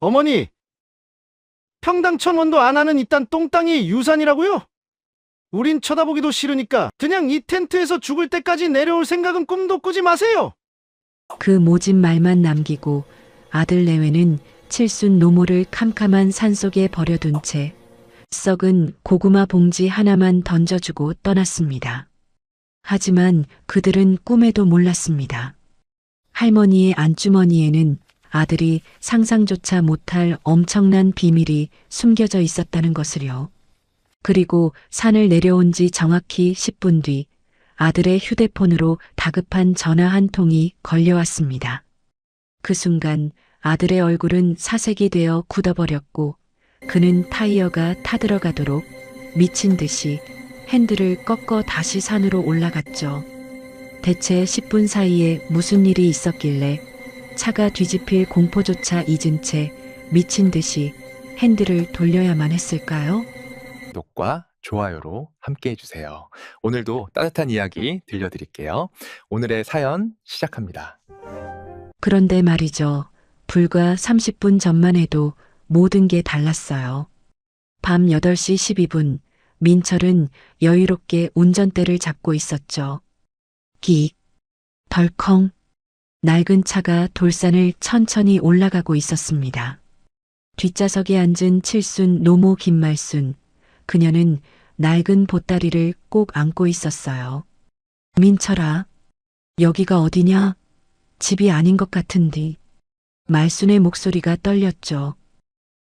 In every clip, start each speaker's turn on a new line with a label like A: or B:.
A: 어머니, 평당 1,000원도 안 하는 이딴 똥땅이 유산이라고요? 우린 쳐다보기도 싫으니까 그냥 이 텐트에서 죽을 때까지 내려올 생각은 꿈도 꾸지 마세요.
B: 그 모진 말만 남기고 아들 내외는 칠순 노모를 캄캄한 산속에 버려둔 채 썩은 고구마 봉지 하나만 던져주고 떠났습니다. 하지만 그들은 꿈에도 몰랐습니다. 할머니의 안주머니에는 아들이 상상조차 못할 엄청난 비밀이 숨겨져 있었다는 것을요. 그리고 산을 내려온 지 정확히 10분 뒤 아들의 휴대폰으로 다급한 전화 한 통이 걸려왔습니다. 그 순간 아들의 얼굴은 사색이 되어 굳어버렸고 그는 타이어가 타들어가도록 미친 듯이 핸들을 꺾어 다시 산으로 올라갔죠. 대체 10분 사이에 무슨 일이 있었길래 차가 뒤집힐 공포조차 잊은 채 미친 듯이 핸들을 돌려야만 했을까요?
C: 구독과 좋아요로 함께 해주세요. 오늘도 따뜻한 이야기 들려드릴게요. 오늘의 사연 시작합니다.
B: 그런데 말이죠. 불과 30분 전만 해도 모든 게 달랐어요. 밤 8시 12분, 민철은 여유롭게 운전대를 잡고 있었죠. 끽, 덜컹, 낡은 차가 돌산을 천천히 올라가고 있었습니다. 뒷좌석에 앉은 칠순 노모 김말순, 그녀는 낡은 보따리를 꼭 안고 있었어요. 민철아, 여기가 어디냐? 집이 아닌 것 같은디. 말순의 목소리가 떨렸죠.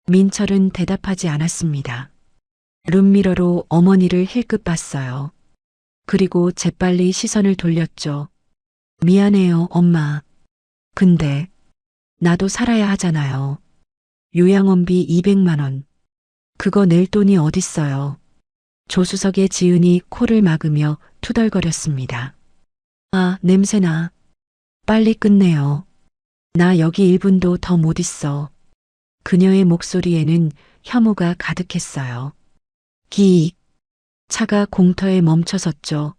B: 민철은 대답하지 않았습니다. 룸미러로 어머니를 힐끗 봤어요. 그리고 재빨리 시선을 돌렸죠. 미안해요, 엄마. 근데 나도 살아야 하잖아요. 요양원비 200만 원. 그거 낼 돈이 어딨어요. 조수석의 지은이 코를 막으며 투덜거렸습니다. 아, 냄새나. 빨리 끝내요. 나 여기 1분도 더 못 있어. 그녀의 목소리에는 혐오가 가득했어요. 기익. 차가 공터에 멈춰섰죠.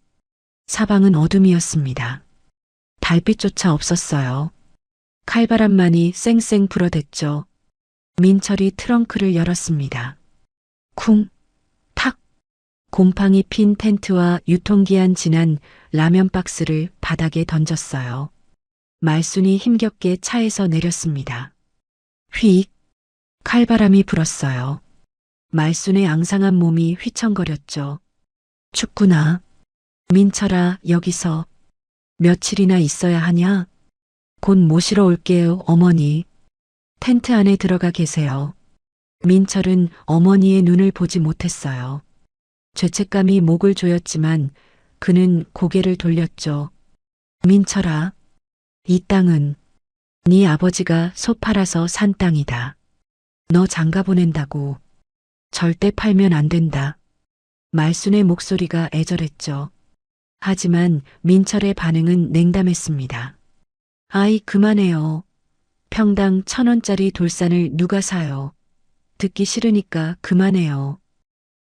B: 사방은 어둠이었습니다. 달빛조차 없었어요. 칼바람만이 쌩쌩 불어댔죠. 민철이 트렁크를 열었습니다. 쿵, 탁. 곰팡이 핀 텐트와 유통기한 지난 라면 박스를 바닥에 던졌어요. 말순이 힘겹게 차에서 내렸습니다. 휙. 칼바람이 불었어요. 말순의 앙상한 몸이 휘청거렸죠. 춥구나. 민철아, 여기서 며칠이나 있어야 하냐? 곧 모시러 올게요, 어머니. 텐트 안에 들어가 계세요. 민철은 어머니의 눈을 보지 못했어요. 죄책감이 목을 조였지만 그는 고개를 돌렸죠. 민철아, 이 땅은 네 아버지가 소 팔아서 산 땅이다. 너 장가 보낸다고. 절대 팔면 안 된다. 말순의 목소리가 애절했죠. 하지만 민철의 반응은 냉담했습니다. 아이, 그만해요. 평당 1,000원짜리 돌산을 누가 사요. 듣기 싫으니까 그만해요.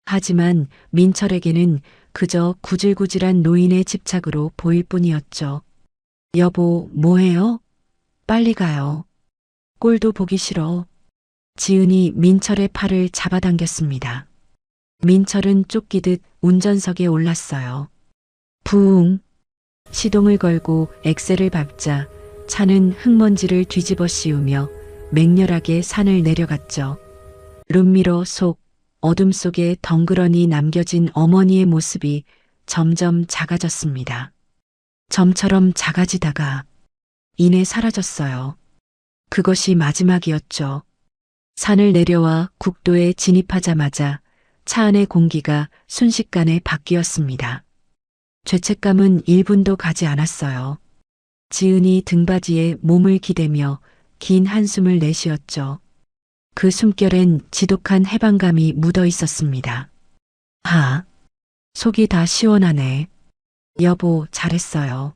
B: 하지만 민철에게는 그저 구질구질한 노인의 집착으로 보일 뿐이었죠. 여보, 뭐해요? 빨리 가요. 꼴도 보기 싫어. 지은이 민철의 팔을 잡아당겼습니다. 민철은 쫓기듯 운전석에 올랐어요. 부웅. 시동을 걸고 엑셀을 밟자 차는 흙먼지를 뒤집어 씌우며 맹렬하게 산을 내려갔죠. 룸미러 속 어둠 속에 덩그러니 남겨진 어머니의 모습이 점점 작아졌습니다. 점처럼 작아지다가 이내 사라졌어요. 그것이 마지막이었죠. 산을 내려와 국도에 진입하자마자 차 안의 공기가 순식간에 바뀌었습니다. 죄책감은 1분도 가지 않았어요. 지은이 등받이에 몸을 기대며 긴 한숨을 내쉬었죠. 그 숨결엔 지독한 해방감이 묻어 있었습니다. 하, 속이 다 시원하네. 여보, 잘했어요.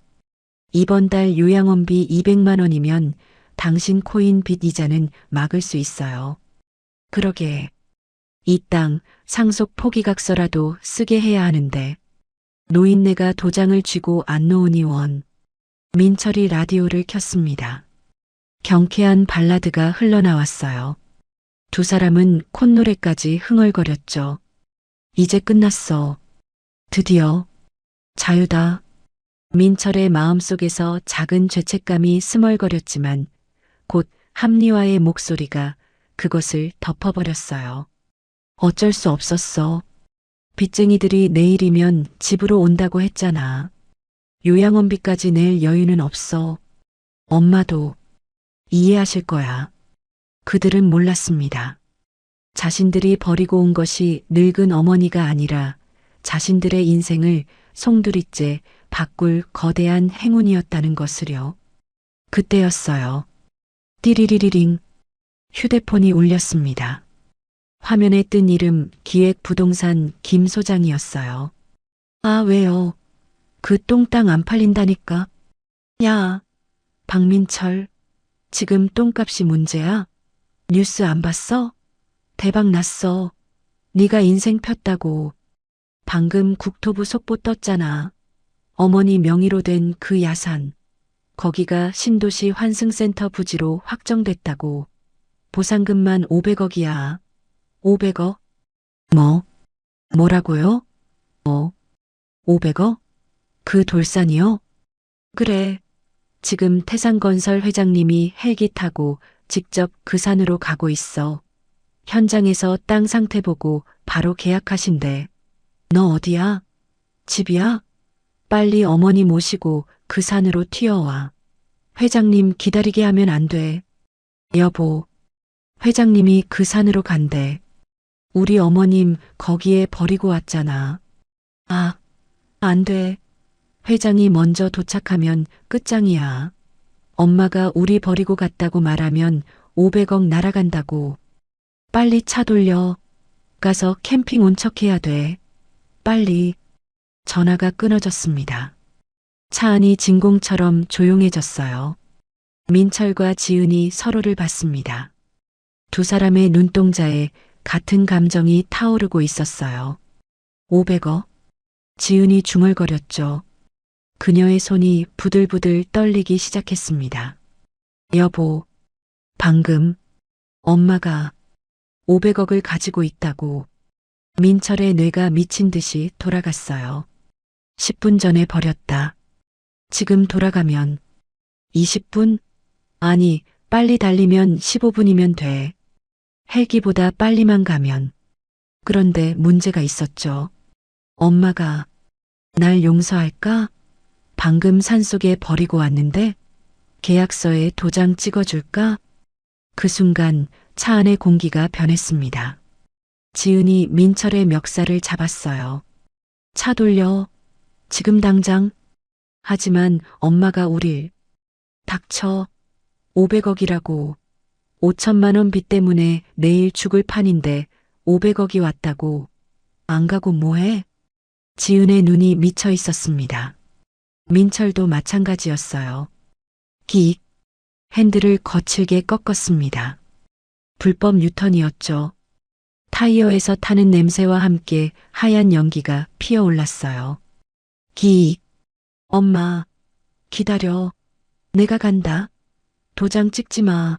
B: 이번 달 요양원비 200만 원이면 당신 코인 빚 이자는 막을 수 있어요. 그러게. 이 땅 상속 포기각서라도 쓰게 해야 하는데. 노인네가 도장을 쥐고 안 놓으니 원. 민철이 라디오를 켰습니다. 경쾌한 발라드가 흘러나왔어요. 두 사람은 콧노래까지 흥얼거렸죠. 이제 끝났어. 드디어 자유다. 민철의 마음속에서 작은 죄책감이 스멀거렸지만 곧 합리화의 목소리가 그것을 덮어버렸어요. 어쩔 수 없었어. 빚쟁이들이 내일이면 집으로 온다고 했잖아. 요양원비까지 낼 여유는 없어. 엄마도 이해하실 거야. 그들은 몰랐습니다. 자신들이 버리고 온 것이 늙은 어머니가 아니라 자신들의 인생을 송두리째 바꿀 거대한 행운이었다는 것을요. 그때였어요. 띠리리리링. 휴대폰이 울렸습니다. 화면에 뜬 이름 기획부동산 김 소장이었어요. 아, 왜요? 그 똥땅 안 팔린다니까. 야, 박민철. 지금 똥값이 문제야? 뉴스 안 봤어? 대박 났어. 네가 인생 폈다고. 방금 국토부 속보 떴잖아. 어머니 명의로 된 그 야산. 거기가 신도시 환승센터 부지로 확정됐다고. 보상금만 500억이야. 500억? 뭐라고요? 500억? 그 돌산이요? 그래. 지금 태산건설 회장님이 헬기 타고 직접 그 산으로 가고 있어. 현장에서 땅 상태 보고 바로 계약하신대. 너 어디야? 집이야? 빨리 어머니 모시고 그 산으로 튀어와. 회장님 기다리게 하면 안 돼. 여보, 회장님이 그 산으로 간대. 우리 어머님 거기에 버리고 왔잖아. 아, 안 돼. 회장이 먼저 도착하면 끝장이야. 엄마가 우리 버리고 갔다고 말하면 500억 날아간다고. 빨리 차 돌려. 가서 캠핑 온 척해야 돼. 빨리. 전화가 끊어졌습니다. 차 안이 진공처럼 조용해졌어요. 민철과 지은이 서로를 봤습니다. 두 사람의 눈동자에 같은 감정이 타오르고 있었어요. 500억? 지은이 중얼거렸죠. 그녀의 손이 부들부들 떨리기 시작했습니다. 여보, 방금 엄마가 500억을 가지고 있다고. 민철의 뇌가 미친 듯이 돌아갔어요. 10분 전에 버렸다. 지금 돌아가면 20분? 아니, 빨리 달리면 15분이면 돼. 헬기보다 빨리만 가면. 그런데 문제가 있었죠. 엄마가 날 용서할까? 방금 산속에 버리고 왔는데 계약서에 도장 찍어줄까? 그 순간 차 안의 공기가 변했습니다. 지은이 민철의 멱살을 잡았어요. 차 돌려. 지금 당장. 하지만 엄마가 우릴. 닥쳐. 500억이라고. 5천만 원 빚 때문에 내일 죽을 판인데 500억이 왔다고. 안 가고 뭐해? 지은의 눈이 미쳐 있었습니다. 민철도 마찬가지였어요. 기익. 핸들을 거칠게 꺾었습니다. 불법 유턴이었죠. 타이어에서 타는 냄새와 함께 하얀 연기가 피어올랐어요. 기익. 엄마, 기다려. 내가 간다. 도장 찍지 마.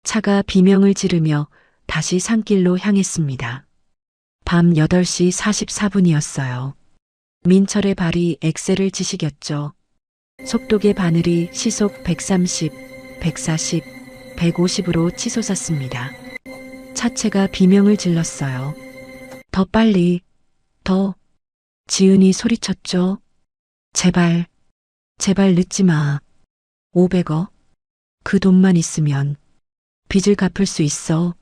B: 차가 비명을 지르며 다시 산길로 향했습니다. 밤 8시 44분이었어요. 민철의 발이 엑셀을 지시겼죠. 속도계 바늘이 시속 130, 140, 150으로 치솟았습니다. 차체가 비명을 질렀어요. 더 빨리, 더. 지은이 소리쳤죠. 제발, 제발 늦지 마. 500억? 그 돈만 있으면 빚을 갚을 수 있어.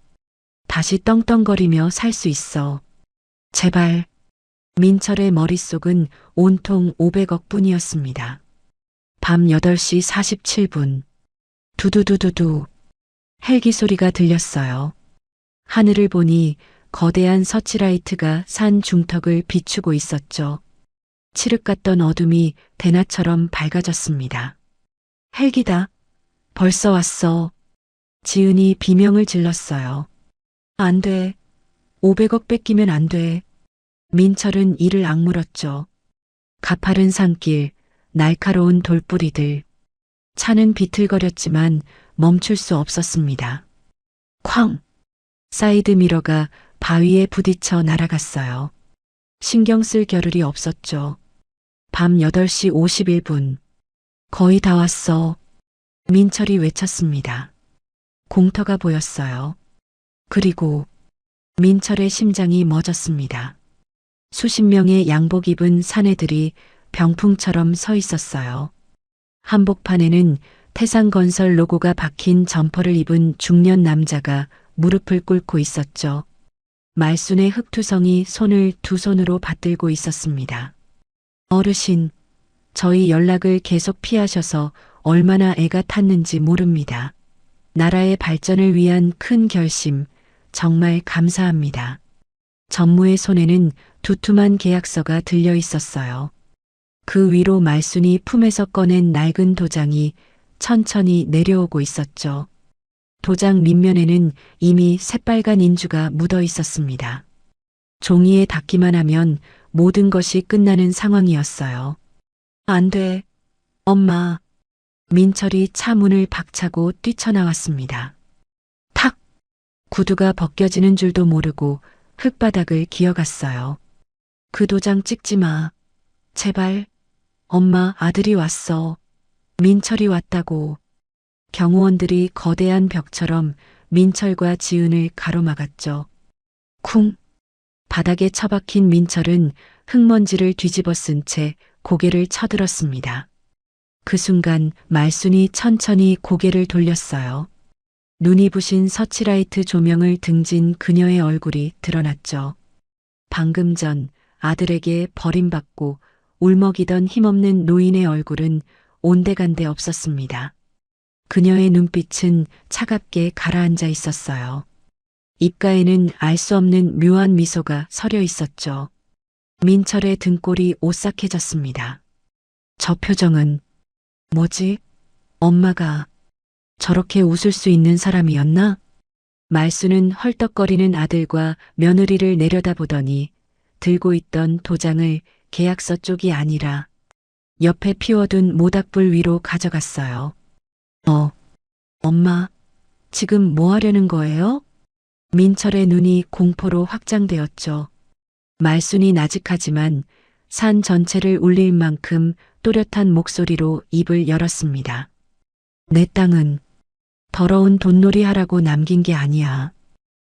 B: 다시 떵떵거리며 살 수 있어. 제발. 민철의 머릿속은 온통 500억 뿐이었습니다. 밤 8시 47분. 두두두두두. 헬기 소리가 들렸어요. 하늘을 보니 거대한 서치라이트가 산 중턱을 비추고 있었죠. 칠흑 같던 어둠이 대낮처럼 밝아졌습니다. 헬기다. 벌써 왔어. 지은이 비명을 질렀어요. 안 돼. 500억 뺏기면 안 돼. 민철은 이를 악물었죠. 가파른 산길, 날카로운 돌뿌리들. 차는 비틀거렸지만 멈출 수 없었습니다. 쾅! 사이드미러가 바위에 부딪혀 날아갔어요. 신경 쓸 겨를이 없었죠. 밤 8시 51분. 거의 다 왔어. 민철이 외쳤습니다. 공터가 보였어요. 그리고 민철의 심장이 멎었습니다. 수십 명의 양복 입은 사내들이 병풍처럼 서 있었어요. 한복판에는 태산건설 로고가 박힌 점퍼를 입은 중년 남자가 무릎을 꿇고 있었죠. 말순의 흑투성이 손을 두 손으로 받들고 있었습니다. 어르신, 저희 연락을 계속 피하셔서 얼마나 애가 탔는지 모릅니다. 나라의 발전을 위한 큰 결심, 정말 감사합니다. 전무의 손에는 두툼한 계약서가 들려 있었어요. 그 위로 말순이 품에서 꺼낸 낡은 도장이 천천히 내려오고 있었죠. 도장 밑면에는 이미 새빨간 인주가 묻어 있었습니다. 종이에 닿기만 하면 모든 것이 끝나는 상황이었어요. 안 돼. 엄마. 민철이 차 문을 박차고 뛰쳐나왔습니다. 탁! 구두가 벗겨지는 줄도 모르고 흙바닥을 기어갔어요. 그 도장 찍지 마. 제발. 엄마, 아들이 왔어. 민철이 왔다고. 경호원들이 거대한 벽처럼 민철과 지은을 가로막았죠. 쿵! 바닥에 처박힌 민철은 흙먼지를 뒤집어 쓴 채 고개를 쳐들었습니다. 그 순간 말순이 천천히 고개를 돌렸어요. 눈이 부신 서치라이트 조명을 등진 그녀의 얼굴이 드러났죠. 방금 전 아들에게 버림받고 울먹이던 힘없는 노인의 얼굴은 온데간데 없었습니다. 그녀의 눈빛은 차갑게 가라앉아 있었어요. 입가에는 알 수 없는 묘한 미소가 서려 있었죠. 민철의 등골이 오싹해졌습니다. 저 표정은 뭐지? 엄마가 저렇게 웃을 수 있는 사람이었나? 말수는 헐떡거리는 아들과 며느리를 내려다보더니 들고 있던 도장을 계약서 쪽이 아니라 옆에 피워둔 모닥불 위로 가져갔어요. 엄마, 지금 뭐 하려는 거예요? 민철의 눈이 공포로 확장되었죠. 말순이 나직하지만 산 전체를 울릴 만큼 또렷한 목소리로 입을 열었습니다. 내 땅은 더러운 돈놀이 하라고 남긴 게 아니야.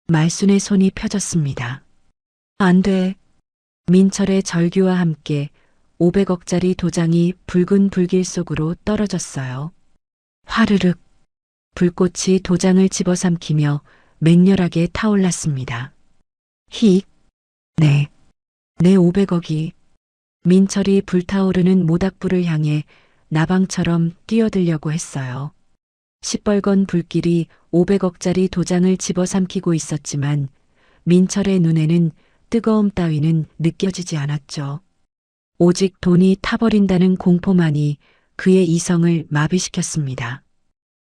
B: 말순의 손이 펴졌습니다. 안 돼. 민철의 절규와 함께 500억짜리 도장이 붉은 불길 속으로 떨어졌어요. 화르륵. 불꽃이 도장을 집어삼키며 맹렬하게 타올랐습니다. 히. 네. 내 500억이. 민철이 불타오르는 모닥불을 향해 나방처럼 뛰어들려고 했어요. 시뻘건 불길이 500억짜리 도장을 집어삼키고 있었지만 민철의 눈에는 뜨거움 따위는 느껴지지 않았죠. 오직 돈이 타버린다는 공포만이 그의 이성을 마비시켰습니다.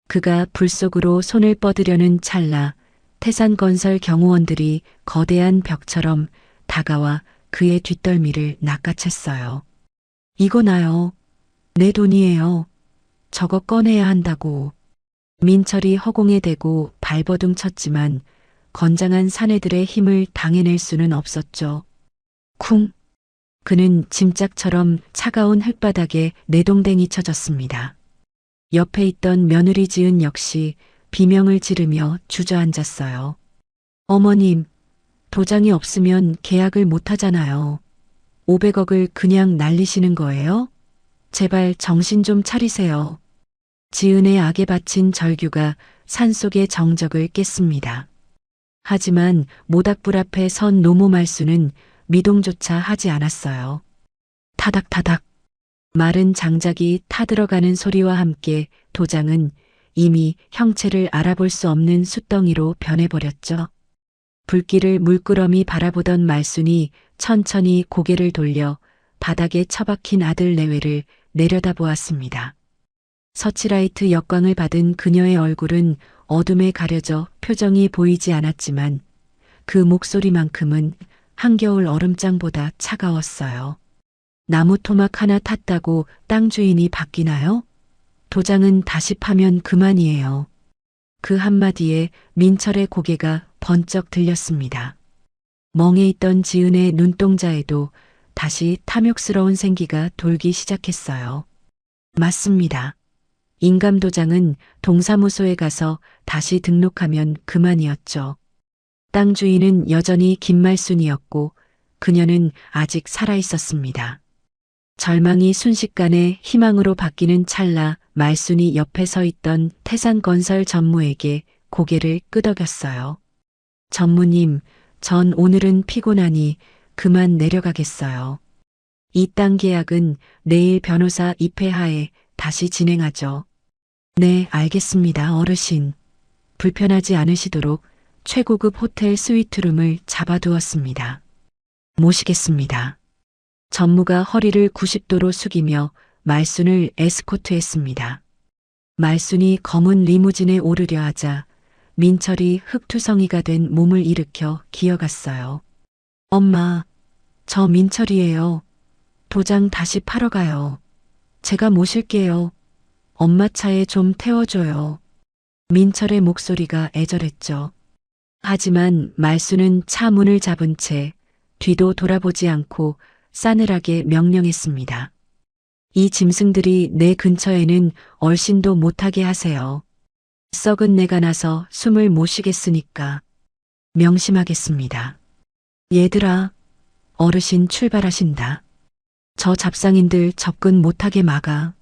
B: 그가 불 속으로 손을 뻗으려는 찰나 태산건설 경호원들이 거대한 벽처럼 다가와 그의 뒷덜미를 낚아챘어요. 이거 나요. 내 돈이에요. 저거 꺼내야 한다고. 민철이 허공에 대고 발버둥 쳤지만 건장한 사내들의 힘을 당해낼 수는 없었죠. 쿵! 그는 짐짝처럼 차가운 흙바닥에 내동댕이 쳐졌습니다. 옆에 있던 며느리 지은 역시 비명을 지르며 주저앉았어요. 어머님, 도장이 없으면 계약을 못 하잖아요. 500억을 그냥 날리시는 거예요? 제발 정신 좀 차리세요. 지은의 악에 바친 절규가 산속의 정적을 깼습니다. 하지만 모닥불 앞에 선 노모 말수는 미동조차 하지 않았어요. 타닥타닥. 마른 장작이 타들어가는 소리와 함께 도장은 이미 형체를 알아볼 수 없는 숫덩이로 변해버렸죠. 불길을 물끄러미 바라보던 말순이 천천히 고개를 돌려 바닥에 처박힌 아들 내외를 내려다보았습니다. 서치라이트 역광을 받은 그녀의 얼굴은 어둠에 가려져 표정이 보이지 않았지만 그 목소리만큼은 한겨울 얼음장보다 차가웠어요. 나무 토막 하나 탔다고 땅 주인이 바뀌나요? 도장은 다시 파면 그만이에요. 그 한마디에 민철의 고개가 번쩍 들렸습니다. 멍해 있던 지은의 눈동자에도 다시 탐욕스러운 생기가 돌기 시작했어요. 맞습니다. 인감도장은 동사무소에 가서 다시 등록하면 그만이었죠. 땅 주인은 여전히 김말순이었고 그녀는 아직 살아 있었습니다. 절망이 순식간에 희망으로 바뀌는 찰나 말순이 옆에 서 있던 태산건설 전무에게 고개를 끄덕였어요. 전무님, 전 오늘은 피곤하니 그만 내려가겠어요. 이 땅 계약은 내일 변호사 입회하에 다시 진행하죠. 네, 알겠습니다, 어르신. 불편하지 않으시도록 최고급 호텔 스위트룸을 잡아두었습니다. 모시겠습니다. 전무가 허리를 90도로 숙이며 말순을 에스코트했습니다. 말순이 검은 리무진에 오르려 하자 민철이 흙투성이가 된 몸을 일으켜 기어갔어요. 엄마, 저 민철이에요. 도장 다시 팔어 가요. 제가 모실게요. 엄마 차에 좀 태워줘요. 민철의 목소리가 애절했죠. 하지만 말순은 차 문을 잡은 채 뒤도 돌아보지 않고 싸늘하게 명령했습니다. 이 짐승들이 내 근처에는 얼씬도 못하게 하세요. 썩은 내가 나서 숨을 못 쉬겠으니까 명심하겠습니다. 얘들아, 어르신 출발하신다. 저 잡상인들 접근 못하게 막아.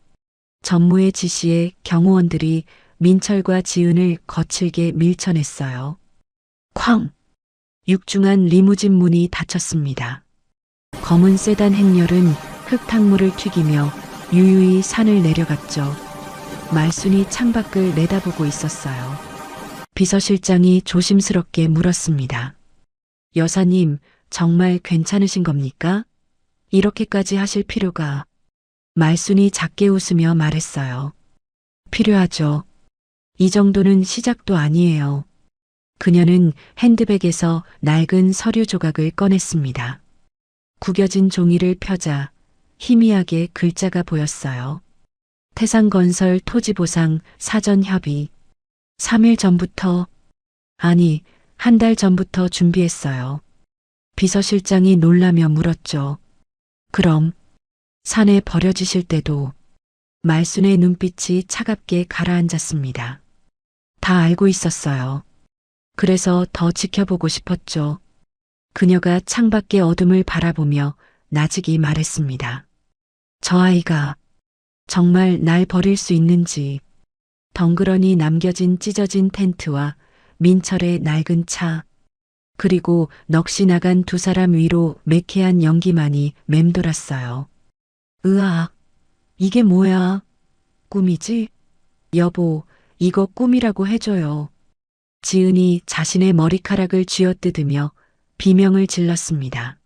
B: 전무의 지시에 경호원들이 민철과 지은을 거칠게 밀쳐냈어요. 쾅! 육중한 리무진 문이 닫혔습니다. 검은 세단 행렬은 흙탕물을 튀기며 유유히 산을 내려갔죠. 말순이 창밖을 내다보고 있었어요. 비서실장이 조심스럽게 물었습니다. 여사님, 정말 괜찮으신 겁니까? 이렇게까지 하실 필요가... 말순이 작게 웃으며 말했어요. 필요하죠. 이 정도는 시작도 아니에요. 그녀는 핸드백에서 낡은 서류 조각을 꺼냈습니다. 구겨진 종이를 펴자 희미하게 글자가 보였어요. 태산건설 토지보상 사전협의. 3일 전부터, 아니, 한 달 전부터 준비했어요. 비서실장이 놀라며 물었죠. 그럼 산에 버려지실 때도. 말순의 눈빛이 차갑게 가라앉았습니다. 다 알고 있었어요. 그래서 더 지켜보고 싶었죠. 그녀가 창밖의 어둠을 바라보며 나직이 말했습니다. 저 아이가 정말 날 버릴 수 있는지. 덩그러니 남겨진 찢어진 텐트와 민철의 낡은 차, 그리고 넋이 나간 두 사람 위로 매캐한 연기만이 맴돌았어요. 으악, 이게 뭐야? 꿈이지? 여보, 이거 꿈이라고 해줘요. 지은이 자신의 머리카락을 쥐어뜯으며 비명을 질렀습니다.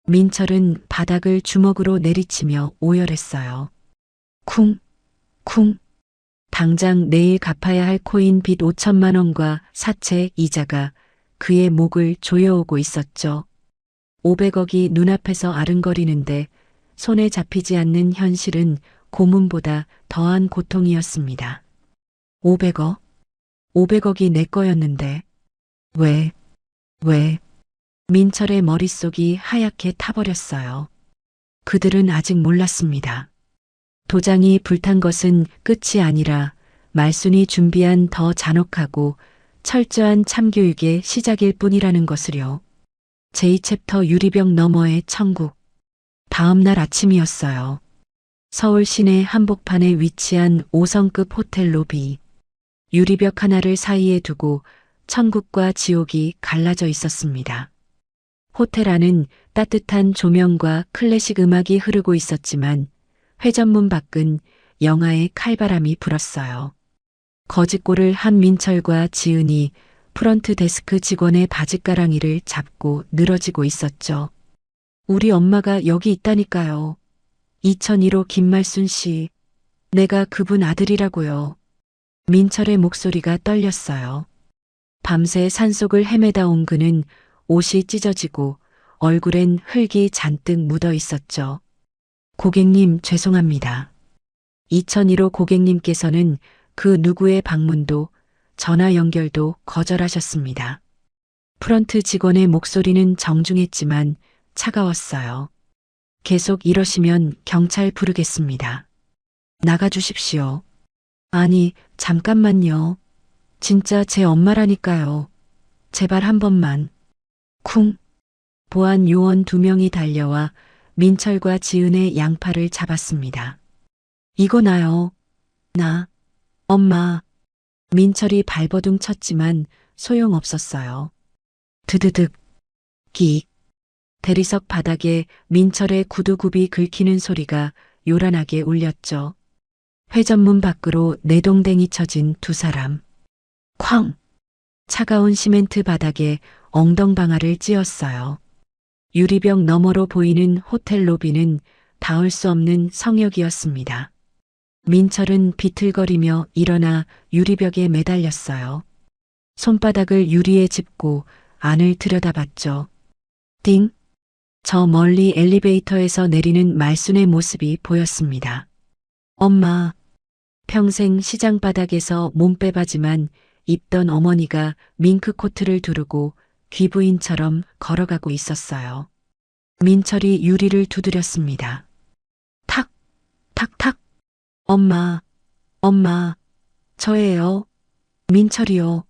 B: 민철은 바닥을 주먹으로 내리치며 오열했어요. 쿵, 쿵. 당장 내일 갚아야 할 코인 빚 5천만 원과 사채 이자가 그의 목을 조여오고 있었죠. 500억이 눈앞에서 아른거리는데 손에 잡히지 않는 현실은 고문보다 더한 고통이었습니다. 500억? 500억이 내 거였는데. 왜? 민철의 머릿속이 하얗게 타버렸어요. 그들은 아직 몰랐습니다. 도장이 불탄 것은 끝이 아니라 말순이 준비한 더 잔혹하고 철저한 참교육의 시작일 뿐이라는 것을요. 제2챕터 유리병 너머의 천국. 다음 날 아침이었어요. 서울 시내 한복판에 위치한 5성급 호텔 로비. 유리벽 하나를 사이에 두고 천국과 지옥이 갈라져 있었습니다. 호텔 안은 따뜻한 조명과 클래식 음악이 흐르고 있었지만 회전문 밖은 영하의 칼바람이 불었어요. 거짓골을 한 민철과 지은이 프런트 데스크 직원의 바짓가랑이를 잡고 늘어지고 있었죠. 우리 엄마가 여기 있다니까요. 2001호 김말순 씨. 내가 그분 아들이라고요. 민철의 목소리가 떨렸어요. 밤새 산속을 헤매다 온 그는 옷이 찢어지고 얼굴엔 흙이 잔뜩 묻어 있었죠. 고객님 죄송합니다. 2001호 고객님께서는 그 누구의 방문도 전화 연결도 거절하셨습니다. 프런트 직원의 목소리는 정중했지만 차가웠어요. 계속 이러시면 경찰 부르겠습니다. 나가주십시오. 아니, 잠깐만요. 진짜 제 엄마라니까요. 제발 한 번만. 쿵. 보안 요원 2명이 달려와 민철과 지은의 양팔을 잡았습니다. 이거 나요. 나. 엄마. 민철이 발버둥 쳤지만 소용없었어요. 드드득. 끽. 대리석 바닥에 민철의 구두굽이 긁히는 소리가 요란하게 울렸죠. 회전문 밖으로 내동댕이 쳐진 2사람. 쾅! 차가운 시멘트 바닥에 엉덩방아를 찧었어요. 유리벽 너머로 보이는 호텔 로비는 닿을 수 없는 성역이었습니다. 민철은 비틀거리며 일어나 유리벽에 매달렸어요. 손바닥을 유리에 짚고 안을 들여다봤죠. 띵! 저 멀리 엘리베이터에서 내리는 말순의 모습이 보였습니다. 엄마. 평생 시장 바닥에서 몸 빼바지만 입던 어머니가 밍크코트를 두르고 귀부인처럼 걸어가고 있었어요. 민철이 유리를 두드렸습니다. 탁! 탁탁! 엄마. 엄마. 저예요. 민철이요.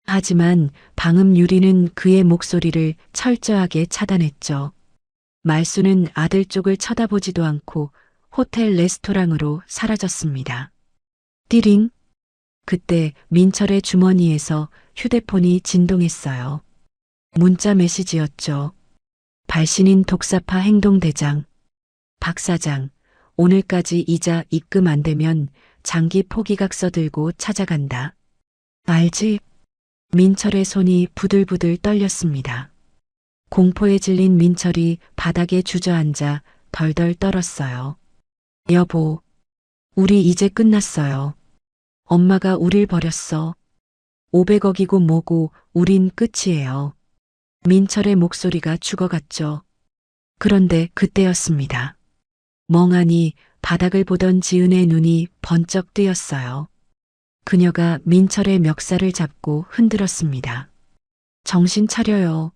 B: 하지만 방음 유리는 그의 목소리를 철저하게 차단했죠. 말수는 아들 쪽을 쳐다보지도 않고 호텔 레스토랑으로 사라졌습니다. 띠링. 그때 민철의 주머니에서 휴대폰이 진동했어요. 문자 메시지였죠. 발신인 독사파 행동대장. 박 사장, 오늘까지 이자 입금 안 되면 장기 포기각서 들고 찾아간다. 알지? 민철의 손이 부들부들 떨렸습니다. 공포에 질린 민철이 바닥에 주저앉아 덜덜 떨었어요. 여보, 우리 이제 끝났어요. 엄마가 우릴 버렸어. 500억이고 뭐고 우린 끝이에요. 민철의 목소리가 죽어갔죠. 그런데 그때였습니다. 멍하니 바닥을 보던 지은의 눈이 번쩍 뜨였어요. 그녀가 민철의 멱살을 잡고 흔들었습니다. 정신 차려요.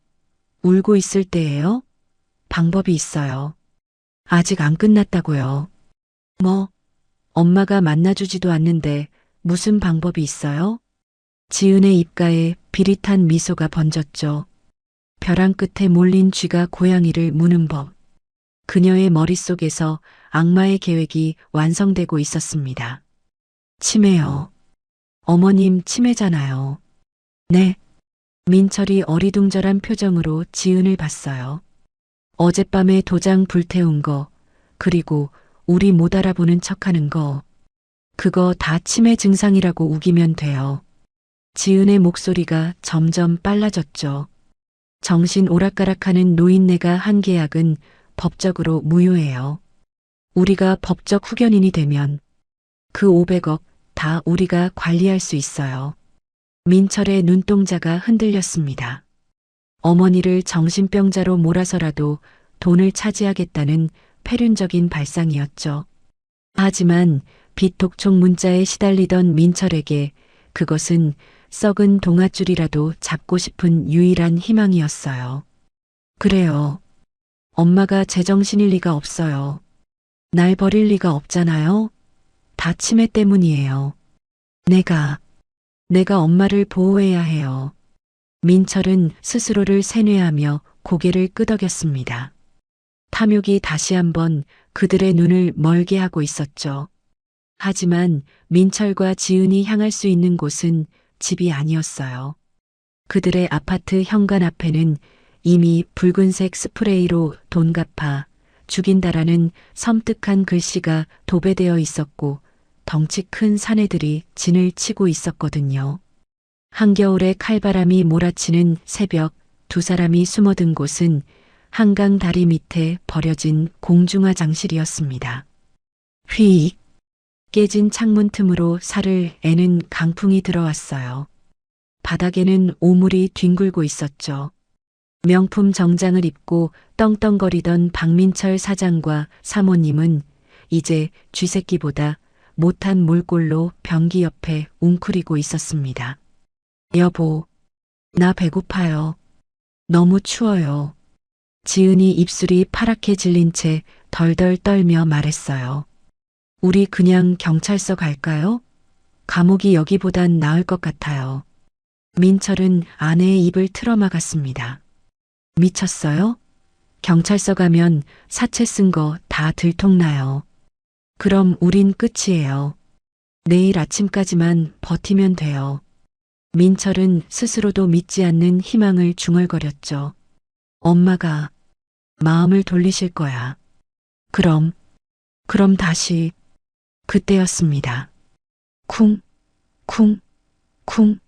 B: 울고 있을 때예요? 방법이 있어요. 아직 안 끝났다고요. 뭐, 엄마가 만나주지도 않는데 무슨 방법이 있어요? 지은의 입가에 비릿한 미소가 번졌죠. 벼랑 끝에 몰린 쥐가 고양이를 무는 법. 그녀의 머릿속에서 악마의 계획이 완성되고 있었습니다. 치매요. 어머님 치매잖아요. 네. 민철이 어리둥절한 표정으로 지은을 봤어요. 어젯밤에 도장 불태운 거, 그리고 우리 못 알아보는 척하는 거, 그거 다 치매 증상이라고 우기면 돼요. 지은의 목소리가 점점 빨라졌죠. 정신 오락가락하는 노인네가 한 계약은 법적으로 무효해요. 우리가 법적 후견인이 되면 그 500억 다 우리가 관리할 수 있어요. 민철의 눈동자가 흔들렸습니다. 어머니를 정신병자로 몰아서라도 돈을 차지하겠다는 패륜적인 발상이었죠. 하지만 빚독촉 문자에 시달리던 민철에게 그것은 썩은 동아줄이라도 잡고 싶은 유일한 희망이었어요. 그래요. 엄마가 제정신일 리가 없어요. 날 버릴 리가 없잖아요. 다 치매 때문이에요. 내가 엄마를 보호해야 해요. 민철은 스스로를 세뇌하며 고개를 끄덕였습니다. 탐욕이 다시 한번 그들의 눈을 멀게 하고 있었죠. 하지만 민철과 지은이 향할 수 있는 곳은 집이 아니었어요. 그들의 아파트 현관 앞에는 이미 붉은색 스프레이로 돈 갚아 죽인다라는 섬뜩한 글씨가 도배되어 있었고 덩치 큰 사내들이 진을 치고 있었거든요. 한겨울에 칼바람이 몰아치는 새벽 2사람이 숨어든 곳은 한강 다리 밑에 버려진 공중화 장실이었습니다. 휘익 깨진 창문 틈으로 살을 애는 강풍이 들어왔어요. 바닥에는 오물이 뒹굴고 있었죠. 명품 정장을 입고 떵떵거리던 박민철 사장과 사모님은 이제 쥐새끼보다 못한 몰골로 변기 옆에 웅크리고 있었습니다. 여보, 나 배고파요. 너무 추워요. 지은이 입술이 파랗게 질린 채 덜덜 떨며 말했어요. 우리 그냥 경찰서 갈까요? 감옥이 여기보단 나을 것 같아요. 민철은 아내의 입을 틀어막았습니다. 미쳤어요? 경찰서 가면 사체 쓴 거 다 들통나요. 그럼 우린 끝이에요. 내일 아침까지만 버티면 돼요. 민철은 스스로도 믿지 않는 희망을 중얼거렸죠. 엄마가 마음을 돌리실 거야. 그럼 다시 그때였습니다. 쿵, 쿵, 쿵.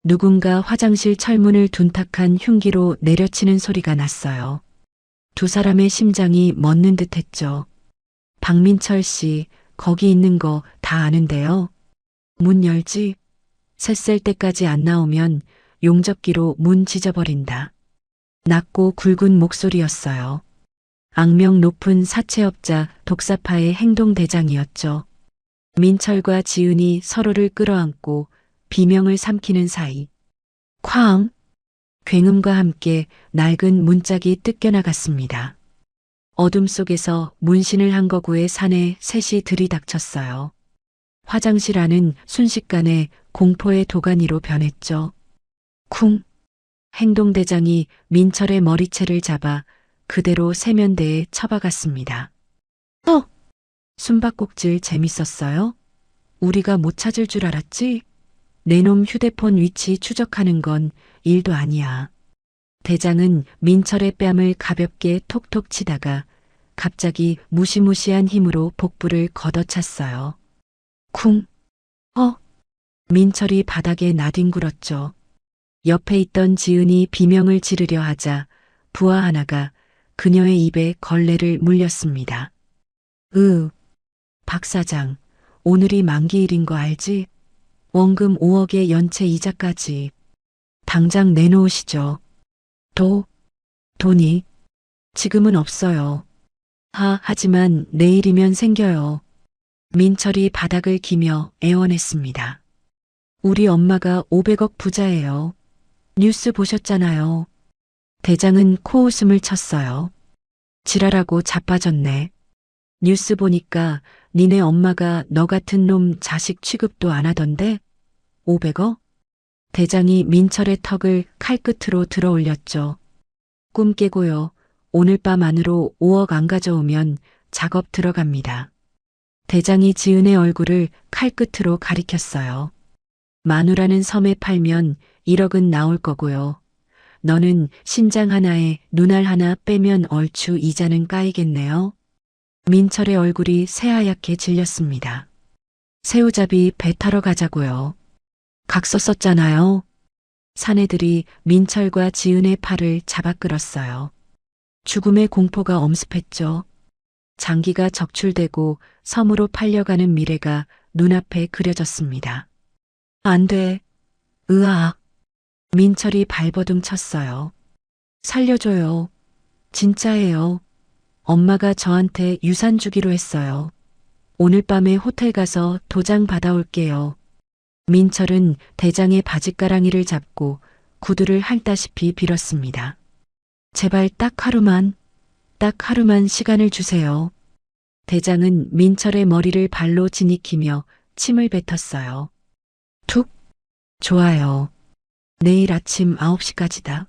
B: 누군가 화장실 철문을 둔탁한 흉기로 내려치는 소리가 났어요. 두 사람의 심장이 멎는 듯 했죠. 박민철 씨, 거기 있는 거 다 아는데요. 문 열지? 셋셀 때까지 안 나오면 용접기로 문 찢어버린다. 낮고 굵은 목소리였어요. 악명 높은 사채업자 독사파의 행동대장이었죠. 민철과 지은이 서로를 끌어안고 비명을 삼키는 사이 쾅! 굉음과 함께 낡은 문짝이 뜯겨나갔습니다. 어둠 속에서 문신을 한 거구의 산에 셋이 들이닥쳤어요. 화장실 안은 순식간에 공포의 도가니로 변했죠. 쿵! 행동대장이 민철의 머리채를 잡아 그대로 세면대에 처박았습니다. 숨바꼭질 재밌었어요? 우리가 못 찾을 줄 알았지? 내놈 휴대폰 위치 추적하는 건 일도 아니야. 대장은 민철의 뺨을 가볍게 톡톡 치다가 갑자기 무시무시한 힘으로 복부를 걷어찼어요. 쿵! 민철이 바닥에 나뒹굴었죠. 옆에 있던 지은이 비명을 지르려 하자 부하 하나가 그녀의 입에 걸레를 물렸습니다. 박 사장, 오늘이 만기일인 거 알지? 원금 5억에 연체 이자까지. 당장 내놓으시죠. 돈이 지금은 없어요. 하지만 내일이면 생겨요. 민철이 바닥을 기며 애원했습니다. 우리 엄마가 500억 부자예요. 뉴스 보셨잖아요. 대장은 코웃음을 쳤어요. 지랄하고 자빠졌네. 뉴스 보니까 니네 엄마가 너 같은 놈 자식 취급도 안 하던데? 500억? 대장이 민철의 턱을 칼끝으로 들어 올렸죠. 꿈 깨고요. 오늘 밤 안으로 5억 안 가져오면 작업 들어갑니다. 대장이 지은의 얼굴을 칼끝으로 가리켰어요. 마누라는 섬에 팔면 1억은 나올 거고요. 너는 신장 하나에 눈알 하나 빼면 얼추 이자는 까이겠네요. 민철의 얼굴이 새하얗게 질렸습니다. 새우잡이 배 타러 가자고요. 각서 썼잖아요. 사내들이 민철과 지은의 팔을 잡아 끌었어요. 죽음의 공포가 엄습했죠. 장기가 적출되고 섬으로 팔려가는 미래가 눈앞에 그려졌습니다. 안 돼. 으악. 민철이 발버둥 쳤어요. 살려줘요. 진짜예요. 엄마가 저한테 유산 주기로 했어요. 오늘 밤에 호텔 가서 도장 받아올게요. 민철은 대장의 바짓가랑이를 잡고 구두를 핥다시피 빌었습니다. 제발 딱 하루만 시간을 주세요. 대장은 민철의 머리를 발로 지니키며 침을 뱉었어요. 툭. 좋아요. 내일 아침 9시까지다.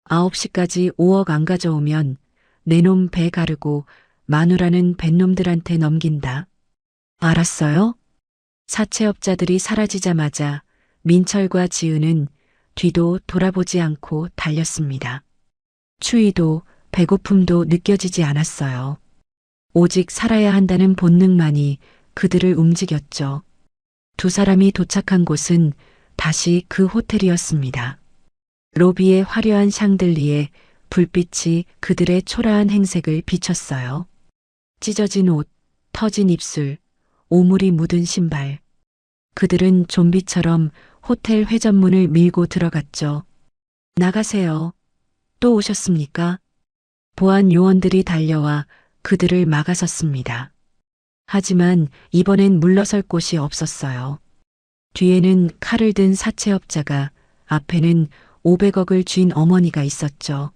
B: 9시까지 5억 안 가져오면 내놈 배 가르고 마누라는 뱃놈들한테 넘긴다. 알았어요? 사채업자들이 사라지자마자 민철과 지은은 뒤도 돌아보지 않고 달렸습니다. 추위도 배고픔도 느껴지지 않았어요. 오직 살아야 한다는 본능만이 그들을 움직였죠. 두 사람이 도착한 곳은 다시 그 호텔이었습니다. 로비의 화려한 샹들리에 불빛이 그들의 초라한 행색을 비췄어요. 찢어진 옷, 터진 입술, 오물이 묻은 신발. 그들은 좀비처럼 호텔 회전문을 밀고 들어갔죠. 나가세요. 또 오셨습니까? 보안 요원들이 달려와 그들을 막아섰습니다. 하지만 이번엔 물러설 곳이 없었어요. 뒤에는 칼을 든 사채업자가, 앞에는 500억을 쥔 어머니가 있었죠.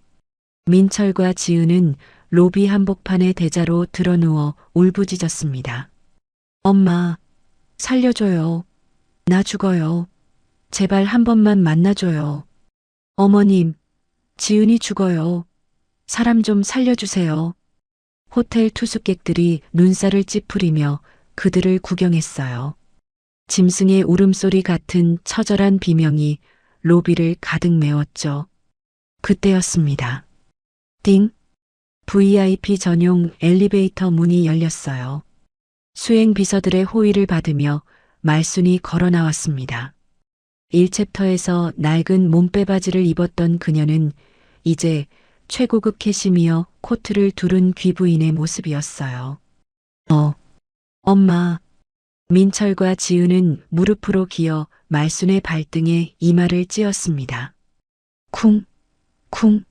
B: 민철과 지은은 로비 한복판에 대자로 드러누워 울부짖었습니다. 엄마, 살려줘요. 나 죽어요. 제발 한 번만 만나줘요. 어머님, 지은이 죽어요. 사람 좀 살려주세요. 호텔 투숙객들이 눈살을 찌푸리며 그들을 구경했어요. 짐승의 울음소리 같은 처절한 비명이 로비를 가득 메웠죠. 그때였습니다. 띵! VIP 전용 엘리베이터 문이 열렸어요. 수행 비서들의 호의를 받으며 말순이 걸어 나왔습니다. 1챕터에서 낡은 몸빼바지를 입었던 그녀는 이제 최고급 캐시미어 코트를 두른 귀부인의 모습이었어요. 엄마. 민철과 지은은 무릎으로 기어 말순의 발등에 이마를 찧었습니다. 쿵, 쿵.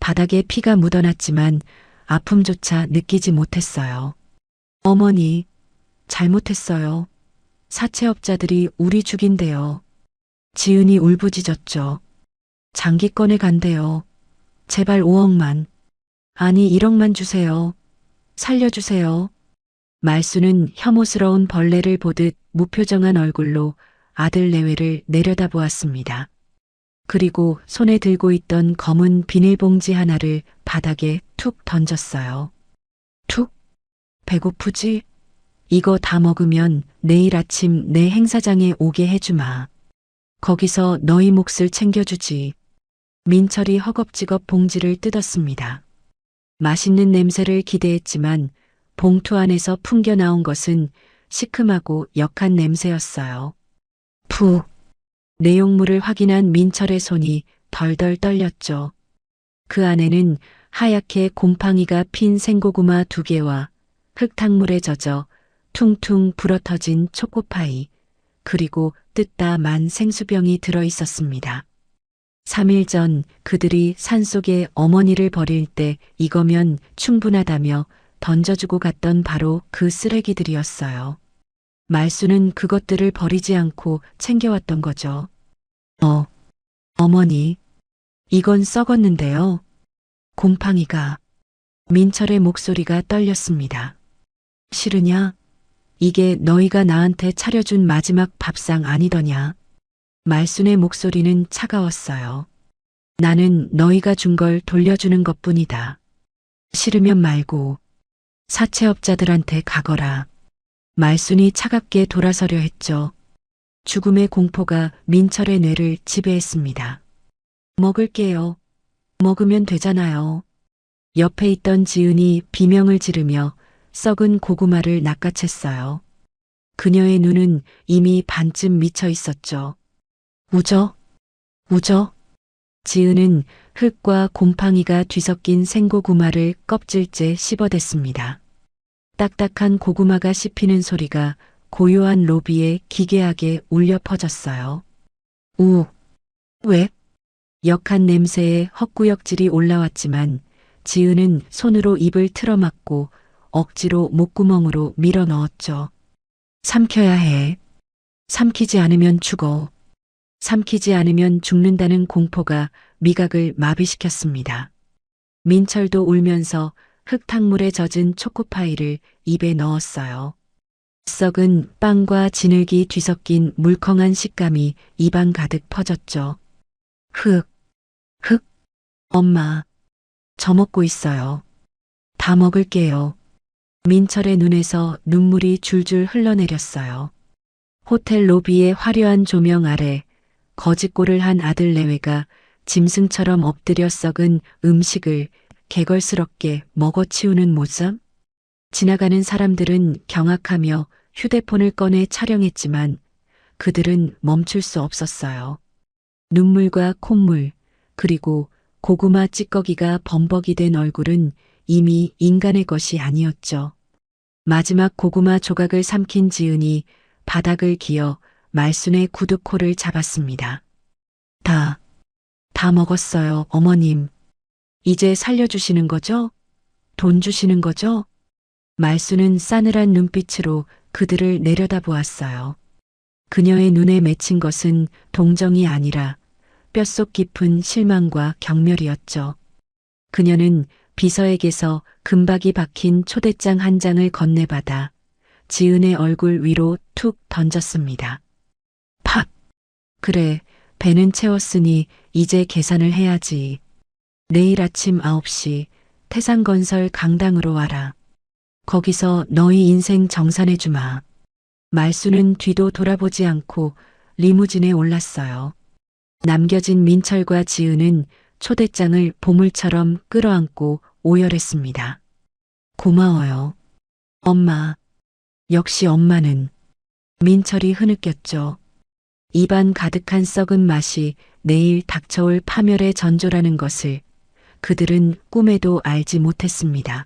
B: 바닥에 피가 묻어났지만 아픔조차 느끼지 못했어요. 어머니, 잘못했어요. 사채업자들이 우리 죽인대요. 지은이 울부짖었죠. 장기권에 간대요. 제발 5억만. 아니 1억만 주세요. 살려주세요. 말수는 혐오스러운 벌레를 보듯 무표정한 얼굴로 아들 내외를 내려다보았습니다. 그리고 손에 들고 있던 검은 비닐봉지 하나를 바닥에 툭 던졌어요. 툭? 배고프지? 이거 다 먹으면 내일 아침 내 행사장에 오게 해주마. 거기서 너희 몫을 챙겨주지. 민철이 허겁지겁 봉지를 뜯었습니다. 맛있는 냄새를 기대했지만 봉투 안에서 풍겨나온 것은 시큼하고 역한 냄새였어요. 푸. 내용물을 확인한 민철의 손이 덜덜 떨렸죠. 그 안에는 하얗게 곰팡이가 핀 생고구마 2개와 흙탕물에 젖어 퉁퉁 불어터진 초코파이, 그리고 뜯다 만 생수병이 들어 있었습니다. 3일 전 그들이 산속에 어머니를 버릴 때 이거면 충분하다며 던져주고 갔던 바로 그 쓰레기들이었어요. 말수는 그것들을 버리지 않고 챙겨왔던 거죠. 어머니, 이건 썩었는데요. 곰팡이가. 민철의 목소리가 떨렸습니다. 싫으냐? 이게 너희가 나한테 차려준 마지막 밥상 아니더냐? 말순의 목소리는 차가웠어요. 나는 너희가 준 걸 돌려주는 것뿐이다. 싫으면 말고 사채업자들한테 가거라. 말순이 차갑게 돌아서려 했죠. 죽음의 공포가 민철의 뇌를 지배했습니다. 먹을게요. 먹으면 되잖아요. 옆에 있던 지은이 비명을 지르며 썩은 고구마를 낚아챘어요. 그녀의 눈은 이미 반쯤 미쳐 있었죠. 우저? 우저? 지은은 흙과 곰팡이가 뒤섞인 생고구마를 껍질째 씹어댔습니다. 딱딱한 고구마가 씹히는 소리가 고요한 로비에 기괴하게 울려 퍼졌어요. 왜? 역한 냄새에 헛구역질이 올라왔지만 지은은 손으로 입을 틀어막고 억지로 목구멍으로 밀어 넣었죠. 삼켜야 해. 삼키지 않으면 죽어. 삼키지 않으면 죽는다는 공포가 미각을 마비시켰습니다. 민철도 울면서 흙탕물에 젖은 초코파이를 입에 넣었어요. 썩은 빵과 진흙이 뒤섞인 물컹한 식감이 입안 가득 퍼졌죠. 흙. 엄마, 저 먹고 있어요. 다 먹을게요. 민철의 눈에서 눈물이 줄줄 흘러내렸어요. 호텔 로비의 화려한 조명 아래 거짓골을 한 아들 내외가 짐승처럼 엎드려 썩은 음식을 개걸스럽게 먹어치우는 모습? 지나가는 사람들은 경악하며 휴대폰을 꺼내 촬영했지만 그들은 멈출 수 없었어요. 눈물과 콧물, 그리고 고구마 찌꺼기가 범벅이 된 얼굴은 이미 인간의 것이 아니었죠. 마지막 고구마 조각을 삼킨 지은이 바닥을 기어 말순의 구두코를 잡았습니다. 다 먹었어요, 어머님. 이제 살려주시는 거죠? 돈 주시는 거죠? 말순은 싸늘한 눈빛으로 그들을 내려다보았어요. 그녀의 눈에 맺힌 것은 동정이 아니라 뼛속 깊은 실망과 경멸이었죠. 그녀는 비서에게서 금박이 박힌 초대장 한 장을 건네받아 지은의 얼굴 위로 툭 던졌습니다. 팍! 그래, 배는 채웠으니 이제 계산을 해야지. 내일 아침 9시 태산건설 강당으로 와라. 거기서 너희 인생 정산해주마. 말수는 뒤도 돌아보지 않고 리무진에 올랐어요. 남겨진 민철과 지은은 초대장을 보물처럼 끌어안고 오열했습니다. 고마워요. 엄마. 역시 엄마는. 민철이 흐느꼈죠. 입안 가득한 썩은 맛이 내일 닥쳐올 파멸의 전조라는 것을 그들은 꿈에도 알지 못했습니다.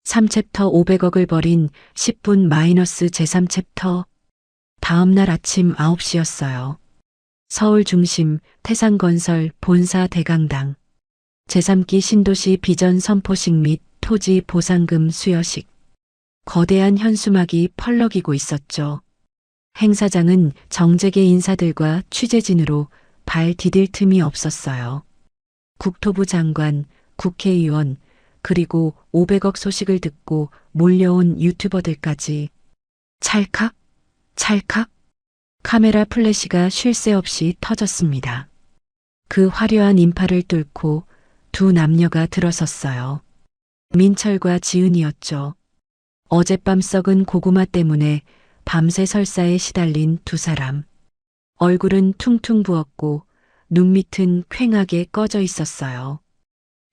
B: 3챕터 500억을 벌인 10분 마이너스 제3챕터. 다음 날 아침 9시였어요. 서울 중심 태산건설 본사 대강당. 제3기 신도시 비전 선포식 및 토지 보상금 수여식. 거대한 현수막이 펄럭이고 있었죠. 행사장은 정재계 인사들과 취재진으로 발 디딜 틈이 없었어요. 국토부 장관, 국회의원, 그리고 500억 소식을 듣고 몰려온 유튜버들까지. 찰칵, 찰칵. 카메라 플래시가 쉴 새 없이 터졌습니다. 그 화려한 인파를 뚫고 두 남녀가 들어섰어요. 민철과 지은이었죠. 어젯밤 썩은 고구마 때문에 밤새 설사에 시달린 두 사람. 얼굴은 퉁퉁 부었고 눈밑은 퀭하게 꺼져 있었어요.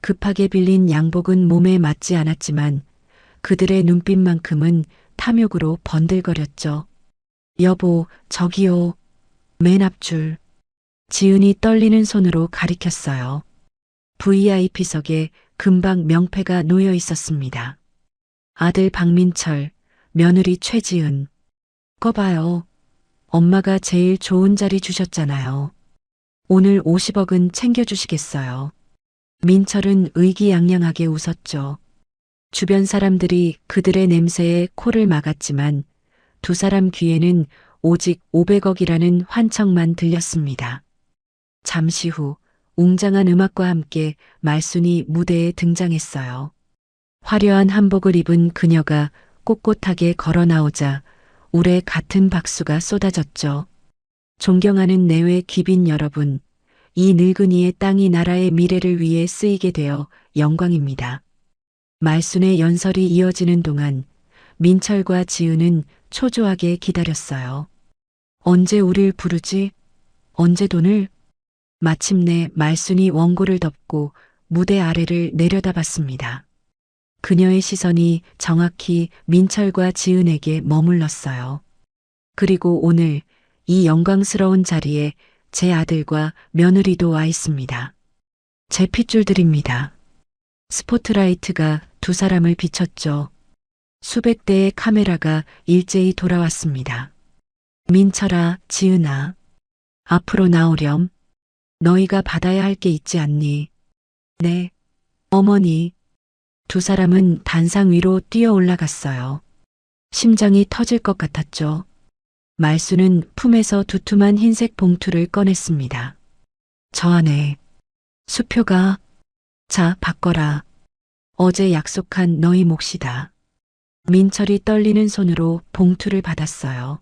B: 급하게 빌린 양복은 몸에 맞지 않았지만 그들의 눈빛만큼은 탐욕으로 번들거렸죠. 여보, 저기요. 맨 앞줄. 지은이 떨리는 손으로 가리켰어요. VIP석에 금방 명패가 놓여 있었습니다. 아들 박민철, 며느리 최지은. 꺼봐요. 엄마가 제일 좋은 자리 주셨잖아요. 오늘 50억은 챙겨주시겠어요. 민철은 의기양양하게 웃었죠. 주변 사람들이 그들의 냄새에 코를 막았지만 두 사람 귀에는 오직 500억이라는 환청만 들렸습니다. 잠시 후 웅장한 음악과 함께 말순이 무대에 등장했어요. 화려한 한복을 입은 그녀가 꼿꼿하게 걸어 나오자 울에 같은 박수가 쏟아졌죠. 존경하는 내외 귀빈 여러분, 이 늙은이의 땅이 나라의 미래를 위해 쓰이게 되어 영광입니다. 말순의 연설이 이어지는 동안 민철과 지은은 초조하게 기다렸어요. 언제 우릴 부르지? 언제 돈을? 마침내 말순이 원고를 덮고 무대 아래를 내려다봤습니다. 그녀의 시선이 정확히 민철과 지은에게 머물렀어요. 그리고 오늘 이 영광스러운 자리에 제 아들과 며느리도 와 있습니다. 제 핏줄들입니다. 스포트라이트가 두 사람을 비췄죠. 수백 대의 카메라가 일제히 돌아왔습니다. 민철아, 지은아, 앞으로 나오렴. 너희가 받아야 할 게 있지 않니? 네, 어머니. 두 사람은 단상 위로 뛰어 올라갔어요. 심장이 터질 것 같았죠. 말수는 품에서 두툼한 흰색 봉투를 꺼냈습니다. 저 안에 수표가. 자, 바꿔라. 어제 약속한 너희 몫이다. 민철이 떨리는 손으로 봉투를 받았어요.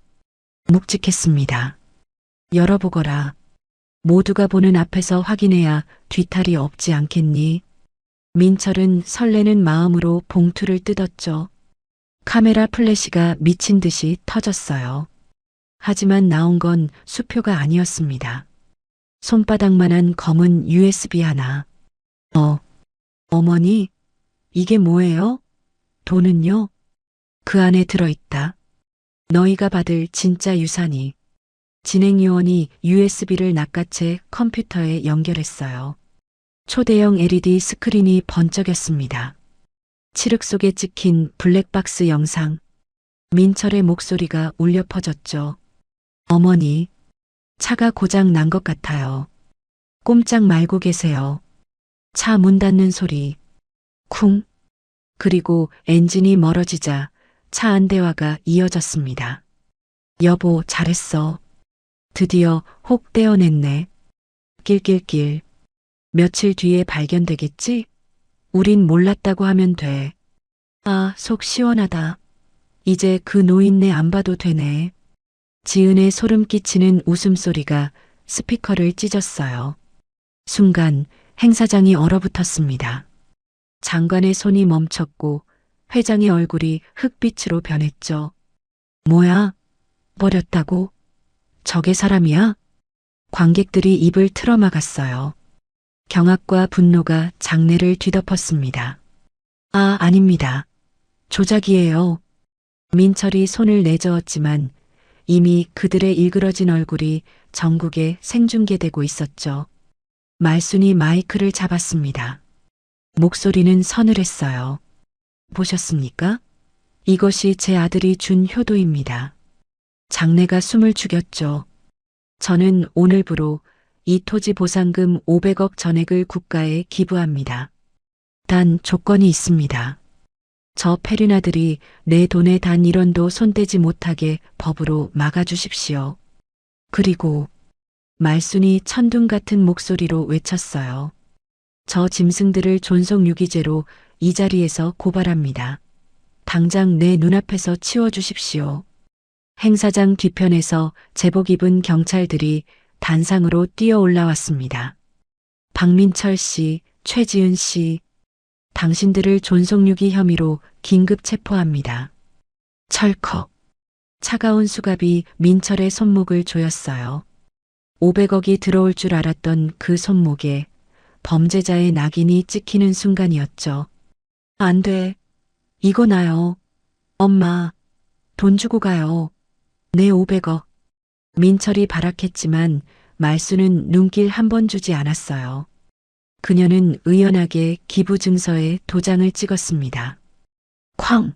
B: 묵직했습니다. 열어보거라. 모두가 보는 앞에서 확인해야 뒤탈이 없지 않겠니? 민철은 설레는 마음으로 봉투를 뜯었죠. 카메라 플래시가 미친 듯이 터졌어요. 하지만 나온 건 수표가 아니었습니다. 손바닥만한 검은 USB 하나. 어머니, 이게 뭐예요? 돈은요? 그 안에 들어있다. 너희가 받을 진짜 유산이. 진행요원이 USB를 낚아채 컴퓨터에 연결했어요. 초대형 LED 스크린이 번쩍였습니다. 칠흑 속에 찍힌 블랙박스 영상. 민철의 목소리가 울려 퍼졌죠. 어머니, 차가 고장 난 것 같아요. 꼼짝 말고 계세요. 차 문 닫는 소리. 쿵. 그리고 엔진이 멀어지자 차 안 대화가 이어졌습니다. 여보, 잘했어. 드디어 혹 떼어냈네. 낄낄낄. 며칠 뒤에 발견되겠지? 우린 몰랐다고 하면 돼. 아, 속 시원하다. 이제 그 노인네 안 봐도 되네. 지은의 소름 끼치는 웃음소리가 스피커를 찢었어요. 순간 행사장이 얼어붙었습니다. 장관의 손이 멈췄고 회장의 얼굴이 흑빛으로 변했죠. 뭐야? 버렸다고? 저게 사람이야? 관객들이 입을 틀어막았어요. 경악과 분노가 장내를 뒤덮었습니다. 아, 아닙니다. 조작이에요. 민철이 손을 내저었지만 이미 그들의 일그러진 얼굴이 전국에 생중계되고 있었죠. 말순이 마이크를 잡았습니다. 목소리는 서늘했어요. 보셨습니까? 이것이 제 아들이 준 효도입니다. 장내가 숨을 죽였죠. 저는 오늘부로 이 토지 보상금 500억 전액을 국가에 기부합니다. 단 조건이 있습니다. 저 페륜아들이 내 돈에 단 1원도 손대지 못하게 법으로 막아주십시오. 그리고 말순이 천둥 같은 목소리로 외쳤어요. 저 짐승들을 존속유기죄로 이 자리에서 고발합니다. 당장 내 눈앞에서 치워주십시오. 행사장 뒤편에서 제복 입은 경찰들이 단상으로 뛰어 올라왔습니다. 박민철 씨, 최지은 씨, 당신들을 존속유기 혐의로 긴급 체포합니다. 철컥. 차가운 수갑이 민철의 손목을 조였어요. 500억이 들어올 줄 알았던 그 손목에 범죄자의 낙인이 찍히는 순간이었죠. 안 돼. 이거 나요. 엄마, 돈 주고 가요. 내 500억. 민철이 발악했지만 말수는 눈길 한 번 주지 않았어요. 그녀는 의연하게 기부 증서에 도장을 찍었습니다. 쾅!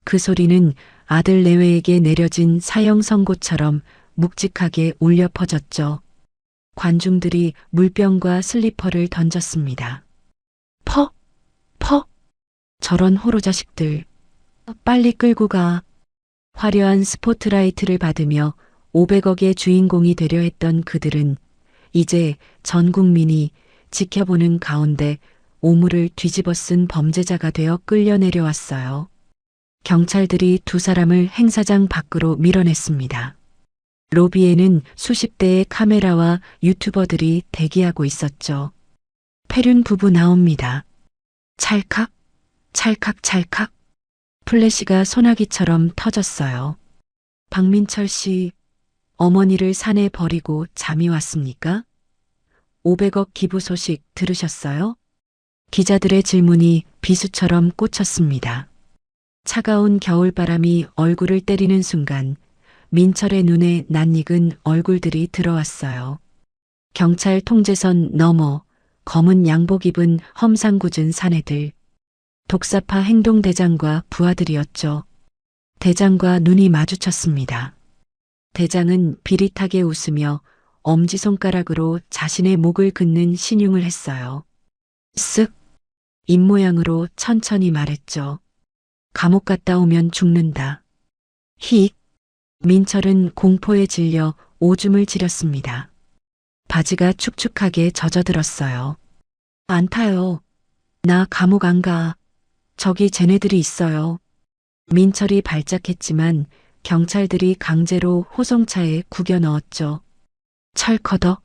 B: 그 소리는 아들 내외에게 내려진 사형 선고처럼 묵직하게 울려 퍼졌죠. 관중들이 물병과 슬리퍼를 던졌습니다. 퍽! 퍽! 저런 호로 자식들. 빨리 끌고 가. 화려한 스포트라이트를 받으며 500억의 주인공이 되려 했던 그들은 이제 전 국민이 지켜보는 가운데 오물을 뒤집어 쓴 범죄자가 되어 끌려 내려왔어요. 경찰들이 두 사람을 행사장 밖으로 밀어냈습니다. 로비에는 수십 대의 카메라와 유튜버들이 대기하고 있었죠. 페륜 부부 나옵니다. 찰칵, 찰칵, 찰칵. 플래시가 소나기처럼 터졌어요. 박민철 씨, 어머니를 산에 버리고 잠이 왔습니까? 500억 기부 소식 들으셨어요? 기자들의 질문이 비수처럼 꽂혔습니다. 차가운 겨울바람이 얼굴을 때리는 순간 민철의 눈에 낯익은 얼굴들이 들어왔어요. 경찰 통제선 너머 검은 양복 입은 험상궂은 사내들. 독사파 행동대장과 부하들이었죠. 대장과 눈이 마주쳤습니다. 대장은 비릿하게 웃으며 엄지손가락으로 자신의 목을 긋는 신용을 했어요. 쓱! 입모양으로 천천히 말했죠. 감옥 갔다 오면 죽는다. 힉! 민철은 공포에 질려 오줌을 지렸습니다. 바지가 축축하게 젖어들었어요. 안 타요. 나 감옥 안 가. 저기 쟤네들이 있어요. 민철이 발작했지만 경찰들이 강제로 호송차에 구겨 넣었죠. 철커덕.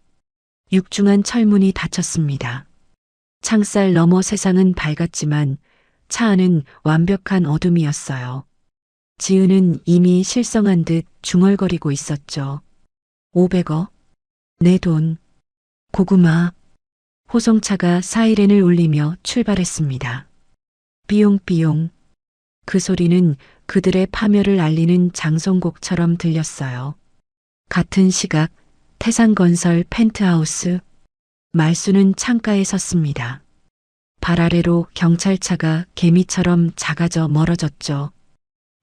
B: 육중한 철문이 닫혔습니다. 창살 너머 세상은 밝았지만 차 안은 완벽한 어둠이었어요. 지은은 이미 실성한 듯 중얼거리고 있었죠. 500억. 내 돈. 고구마. 호송차가 사이렌을 울리며 출발했습니다. 삐용삐용. 그 소리는 그들의 파멸을 알리는 장송곡처럼 들렸어요. 같은 시각 태산건설 펜트하우스. 말수는 창가에 섰습니다. 발 아래로 경찰차가 개미처럼 작아져 멀어졌죠.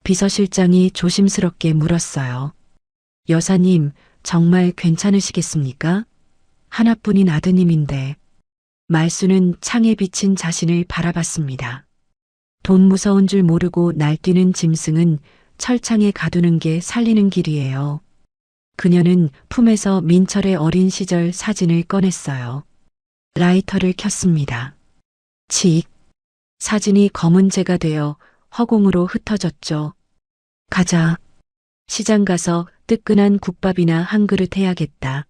B: 비서실장이 조심스럽게 물었어요. 여사님, 정말 괜찮으시겠습니까? 하나뿐인 아드님인데. 말수는 창에 비친 자신을 바라봤습니다. 돈 무서운 줄 모르고 날뛰는 짐승은 철창에 가두는 게 살리는 길이에요. 그녀는 품에서 민철의 어린 시절 사진을 꺼냈어요. 라이터를 켰습니다. 칙. 사진이 검은재가 되어 허공으로 흩어졌죠. 가자. 시장 가서 뜨끈한 국밥이나 한 그릇 해야겠다.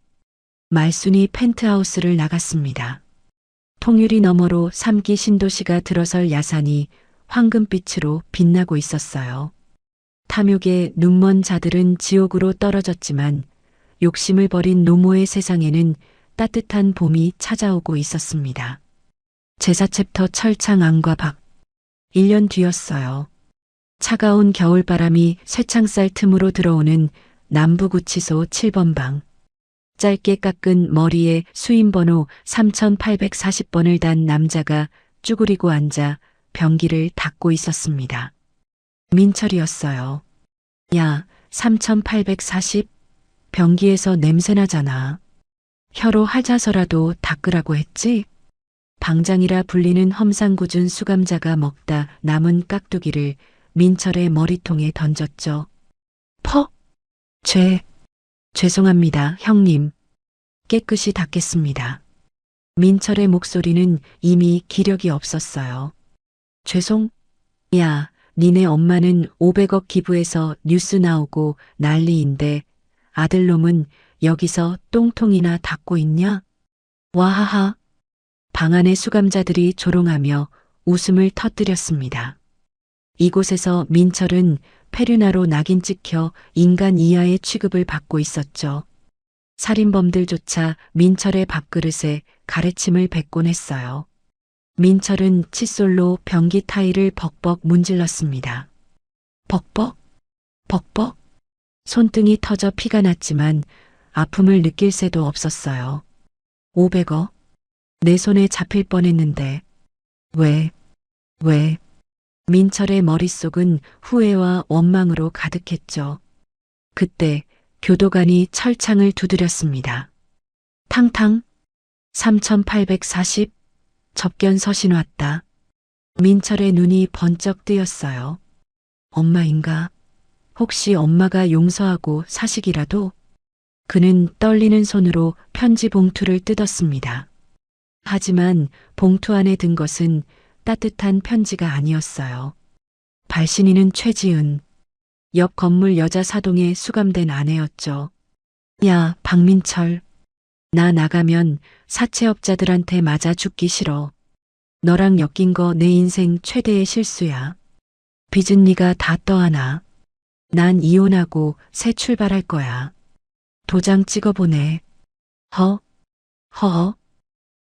B: 말순이 펜트하우스를 나갔습니다. 통유리 너머로 3기 신도시가 들어설 야산이 황금빛으로 빛나고 있었어요. 탐욕에 눈먼 자들은 지옥으로 떨어졌지만 욕심을 버린 노모의 세상에는 따뜻한 봄이 찾아오고 있었습니다. 제사 챕터 철창 안과 밖. 1년 뒤였어요. 차가운 겨울바람이 쇠창살 틈으로 들어오는 남부구치소 7번 방. 짧게 깎은 머리에 수임번호 3840번을 단 남자가 쭈그리고 앉아 변기를 닦고 있었습니다. 민철이었어요. 야, 3840? 변기에서 냄새나잖아. 혀로 하자서라도 닦으라고 했지? 방장이라 불리는 험상궂은 수감자가 먹다 남은 깍두기를 민철의 머리통에 던졌죠. 퍽! 죄송합니다, 형님. 깨끗이 닦겠습니다. 민철의 목소리는 이미 기력이 없었어요. 야, 니네 엄마는 500억 기부해서 뉴스 나오고 난리인데 아들놈은 여기서 똥통이나 닦고 있냐? 와하하. 방 안의 수감자들이 조롱하며 웃음을 터뜨렸습니다. 이곳에서 민철은 페류나로 낙인 찍혀 인간 이하의 취급을 받고 있었죠. 살인범들조차 민철의 밥그릇에 가래침을 뱉곤 했어요. 민철은 칫솔로 변기 타일을 벅벅 문질렀습니다. 벅벅, 벅벅. 손등이 터져 피가 났지만 아픔을 느낄 새도 없었어요. 500억? 내 손에 잡힐 뻔했는데. 왜? 민철의 머릿속은 후회와 원망으로 가득했죠. 그때 교도관이 철창을 두드렸습니다. 탕탕. 3840. 접견 서신 왔다. 민철의 눈이 번쩍 뜨였어요. 엄마인가? 혹시 엄마가 용서하고 사식이라도? 그는 떨리는 손으로 편지 봉투를 뜯었습니다. 하지만 봉투 안에 든 것은 따뜻한 편지가 아니었어요. 발신인은 최지은. 옆 건물 여자 사동에 수감된 아내였죠. 야, 박민철. 나 나가면 사채업자들한테 맞아 죽기 싫어. 너랑 엮인 거 내 인생 최대의 실수야. 빚은 네가 다 떠안아. 난 이혼하고 새 출발할 거야. 도장 찍어보내. 허.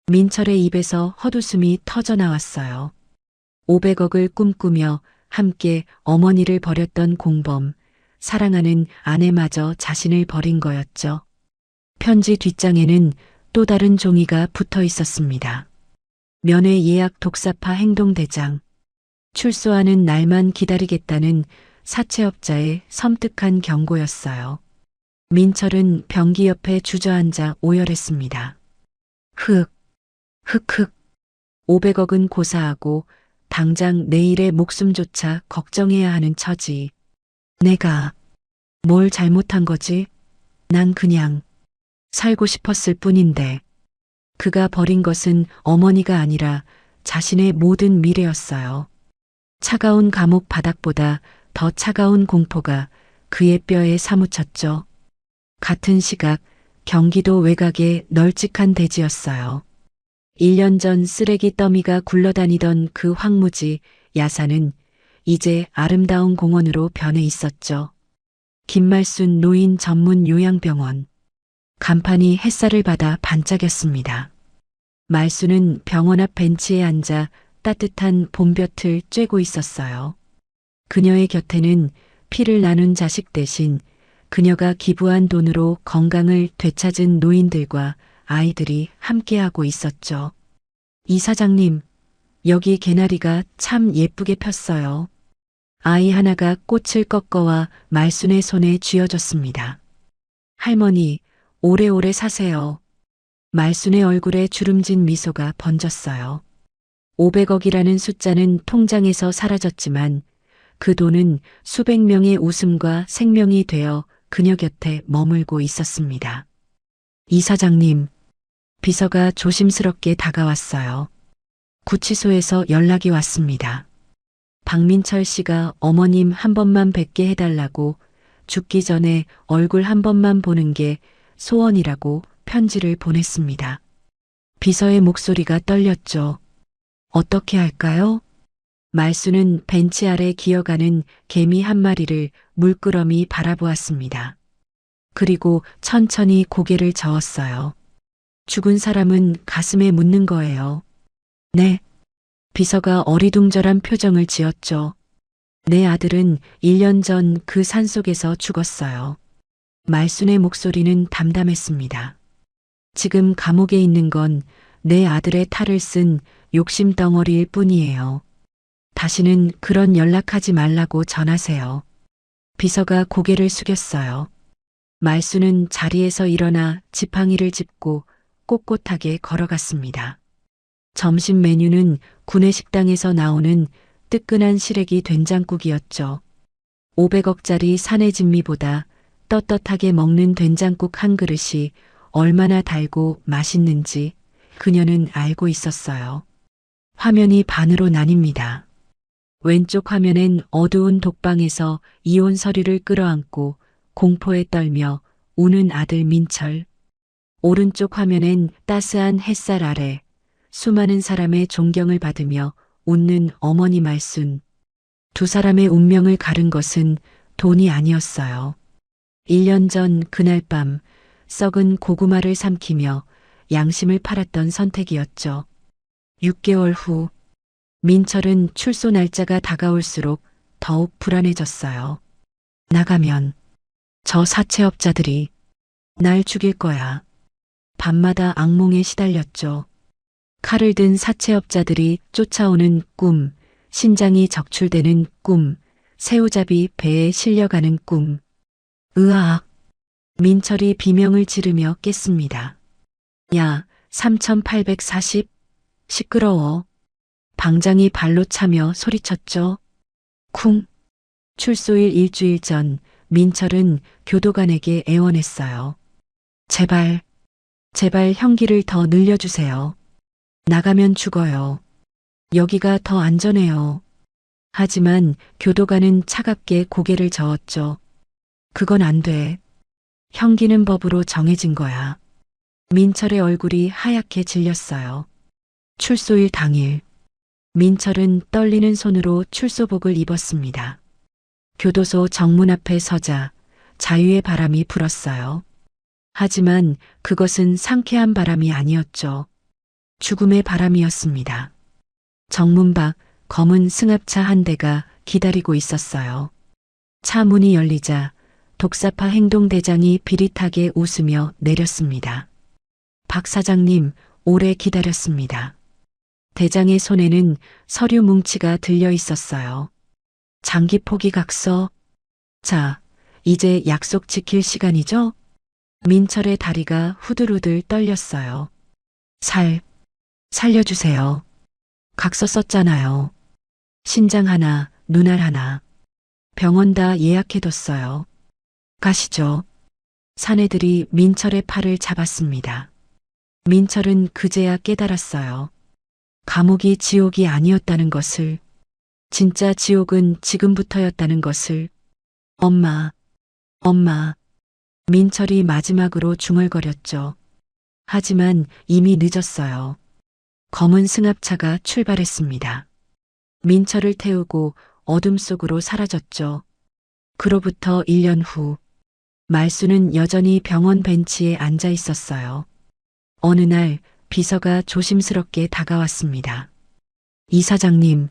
B: 민철의 입에서 헛웃음이 터져나왔어요. 500억을 꿈꾸며 함께 어머니를 버렸던 공범, 사랑하는 아내마저 자신을 버린 거였죠. 편지 뒷장에는 또 다른 종이가 붙어 있었습니다. 면회 예약 독사파 행동대장. 출소하는 날만 기다리겠다는 사채업자의 섬뜩한 경고였어요. 민철은 변기 옆에 주저앉아 오열했습니다. 500억은 고사하고 당장 내일의 목숨조차 걱정해야 하는 처지. 내가 뭘 잘못한 거지? 난 그냥 살고 싶었을 뿐인데. 그가 버린 것은 어머니가 아니라 자신의 모든 미래였어요. 차가운 감옥 바닥보다 더 차가운 공포가 그의 뼈에 사무쳤죠. 같은 시각 경기도 외곽의 널찍한 대지였어요. 1년 전 쓰레기 더미가 굴러다니던 그 황무지 야산은 이제 아름다운 공원으로 변해 있었죠. 김말순 노인 전문 요양병원. 간판이 햇살을 받아 반짝였습니다. 말순은 병원 앞 벤치에 앉아 따뜻한 봄볕을 쬐고 있었어요. 그녀의 곁에는 피를 나눈 자식 대신 그녀가 기부한 돈으로 건강을 되찾은 노인들과 아이들이 함께하고 있었죠. 이사장님, 여기 개나리가 참 예쁘게 폈어요. 아이 하나가 꽃을 꺾어와 말순의 손에 쥐어줬습니다. 할머니, 오래오래 사세요. 말순의 얼굴에 주름진 미소가 번졌어요. 500억이라는 숫자는 통장에서 사라졌지만 그 돈은 수백 명의 웃음과 생명이 되어 그녀 곁에 머물고 있었습니다. 이사장님, 비서가 조심스럽게 다가왔어요. 구치소에서 연락이 왔습니다. 박민철 씨가 어머님 한 번만 뵙게 해달라고 죽기 전에 얼굴 한 번만 보는 게 소원이라고 편지를 보냈습니다. 비서의 목소리가 떨렸죠. 어떻게 할까요? 말수는 벤치 아래 기어가는 개미 한 마리를 물끄러미 바라보았습니다. 그리고 천천히 고개를 저었어요. 죽은 사람은 가슴에 묻는 거예요. 네. 비서가 어리둥절한 표정을 지었죠. 내 아들은 1년 전 그 산속에서 죽었어요. 말순의 목소리는 담담했습니다. 지금 감옥에 있는 건 내 아들의 탈을 쓴 욕심 덩어리일 뿐이에요. 다시는 그런 연락하지 말라고 전하세요. 비서가 고개를 숙였어요. 말수는 자리에서 일어나 지팡이를 짚고 꼿꼿하게 걸어갔습니다. 점심 메뉴는 구내식당에서 나오는 뜨끈한 시래기 된장국이었죠. 500억짜리 사내 진미보다 떳떳하게 먹는 된장국 한 그릇이 얼마나 달고 맛있는지 그녀는 알고 있었어요. 화면이 반으로 나뉩니다. 왼쪽 화면엔 어두운 독방에서 이혼 서류를 끌어안고 공포에 떨며 우는 아들 민철. 오른쪽 화면엔 따스한 햇살 아래 수많은 사람의 존경을 받으며 웃는 어머니 말순. 두 사람의 운명을 가른 것은 돈이 아니었어요. 1년 전 그날 밤 썩은 고구마를 삼키며 양심을 팔았던 선택이었죠. 6개월 후 민철은 출소 날짜가 다가올수록 더욱 불안해졌어요. 나가면 저 사채업자들이 날 죽일 거야. 밤마다 악몽에 시달렸죠. 칼을 든 사채업자들이 쫓아오는 꿈, 신장이 적출되는 꿈, 새우잡이 배에 실려가는 꿈. 으악! 민철이 비명을 지르며 깼습니다. 야, 3840? 시끄러워. 방장이 발로 차며 소리쳤죠. 쿵. 출소일 일주일 전 민철은 교도관에게 애원했어요. 제발, 제발 형기를 더 늘려주세요. 나가면 죽어요. 여기가 더 안전해요. 하지만 교도관은 차갑게 고개를 저었죠. 그건 안 돼. 형기는 법으로 정해진 거야. 민철의 얼굴이 하얗게 질렸어요. 출소일 당일, 민철은 떨리는 손으로 출소복을 입었습니다. 교도소 정문 앞에 서자 자유의 바람이 불었어요. 하지만 그것은 상쾌한 바람이 아니었죠. 죽음의 바람이었습니다. 정문 밖 검은 승합차 한 대가 기다리고 있었어요. 차 문이 열리자 독사파 행동대장이 비릿하게 웃으며 내렸습니다. 박 사장님, 오래 기다렸습니다. 대장의 손에는 서류 뭉치가 들려 있었어요. 장기 포기 각서. 자, 이제 약속 지킬 시간이죠? 민철의 다리가 후들후들 떨렸어요. 살려주세요. 각서 썼잖아요. 신장 하나, 눈알 하나. 병원 다 예약해뒀어요. 가시죠. 사내들이 민철의 팔을 잡았습니다. 민철은 그제야 깨달았어요. 감옥이 지옥이 아니었다는 것을, 진짜 지옥은 지금부터였다는 것을. 엄마. 민철이 마지막으로 중얼거렸죠. 하지만 이미 늦었어요. 검은 승합차가 출발했습니다. 민철을 태우고 어둠 속으로 사라졌죠. 그로부터 1년 후, 말수는 여전히 병원 벤치에 앉아 있었어요. 어느 날 비서가 조심스럽게 다가왔습니다. 이사장님,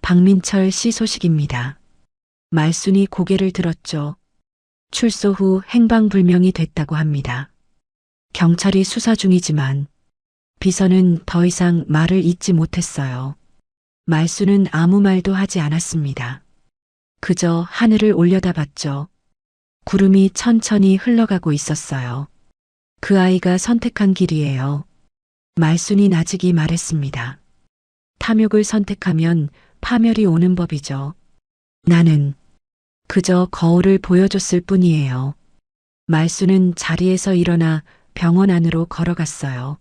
B: 박민철 씨 소식입니다. 말순이 고개를 들었죠. 출소 후 행방불명이 됐다고 합니다. 경찰이 수사 중이지만 비서는 더 이상 말을 잇지 못했어요. 말수는 아무 말도 하지 않았습니다. 그저 하늘을 올려다봤죠. 구름이 천천히 흘러가고 있었어요. 그 아이가 선택한 길이에요. 말순이 나직이 말했습니다. 탐욕을 선택하면 파멸이 오는 법이죠. 나는 그저 거울을 보여줬을 뿐이에요. 말수는 자리에서 일어나 병원 안으로 걸어갔어요.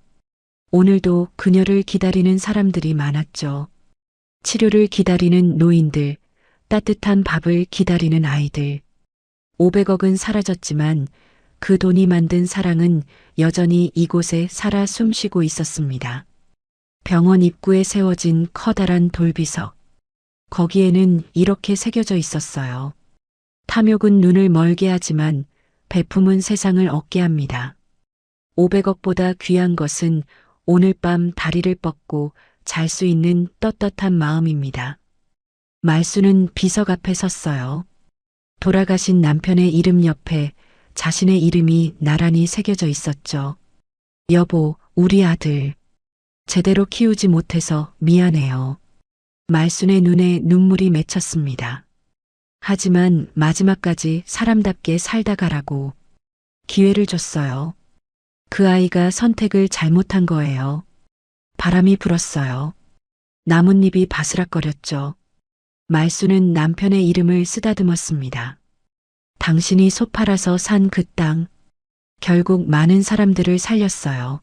B: 오늘도 그녀를 기다리는 사람들이 많았죠. 치료를 기다리는 노인들, 따뜻한 밥을 기다리는 아이들. 500억은 사라졌지만 그 돈이 만든 사랑은 여전히 이곳에 살아 숨쉬고 있었습니다. 병원 입구에 세워진 커다란 돌비석. 거기에는 이렇게 새겨져 있었어요. 탐욕은 눈을 멀게 하지만 베품은 세상을 얻게 합니다. 500억보다 귀한 것은 오늘 밤 다리를 뻗고 잘 수 있는 떳떳한 마음입니다. 말수는 비석 앞에 섰어요. 돌아가신 남편의 이름 옆에 자신의 이름이 나란히 새겨져 있었죠. 여보, 우리 아들. 제대로 키우지 못해서 미안해요. 말순의 눈에 눈물이 맺혔습니다. 하지만 마지막까지 사람답게 살다 가라고 기회를 줬어요. 그 아이가 선택을 잘못한 거예요. 바람이 불었어요. 나뭇잎이 바스락거렸죠. 말수는 남편의 이름을 쓰다듬었습니다. 당신이 소팔아서 산 그 땅, 결국 많은 사람들을 살렸어요.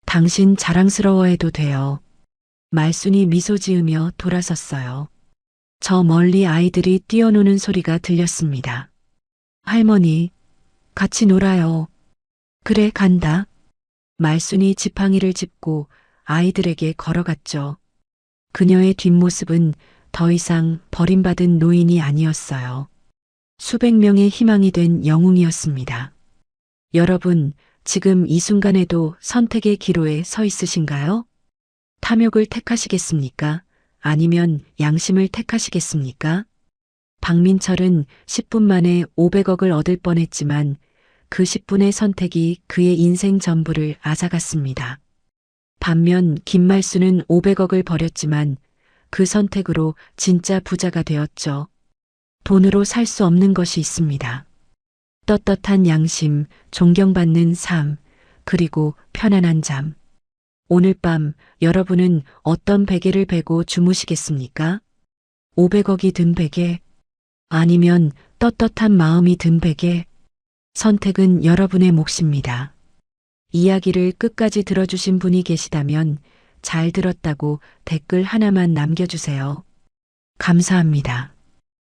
B: 당신 자랑스러워해도 돼요. 말순이 미소 지으며 돌아섰어요. 저 멀리 아이들이 뛰어노는 소리가 들렸습니다. 할머니, 같이 놀아요. 그래, 간다. 말순이 지팡이를 짚고 아이들에게 걸어갔죠. 그녀의 뒷모습은 더 이상 버림받은 노인이 아니었어요. 수백 명의 희망이 된 영웅이었습니다. 여러분, 지금 이 순간에도 선택의 기로에 서 있으신가요? 탐욕을 택하시겠습니까? 아니면 양심을 택하시겠습니까? 박민철은 10분 만에 500억을 얻을 뻔했지만 그 10분의 선택이 그의 인생 전부를 앗아갔습니다. 반면 김말수는 500억을 버렸지만 그 선택으로 진짜 부자가 되었죠. 돈으로 살 수 없는 것이 있습니다. 떳떳한 양심, 존경받는 삶, 그리고 편안한 잠. 오늘 밤 여러분은 어떤 베개를 베고 주무시겠습니까? 500억이 든 베개? 아니면 떳떳한 마음이 든 베개? 선택은 여러분의 몫입니다. 이야기를 끝까지 들어주신 분이 계시다면 잘 들었다고 댓글 하나만 남겨주세요. 감사합니다.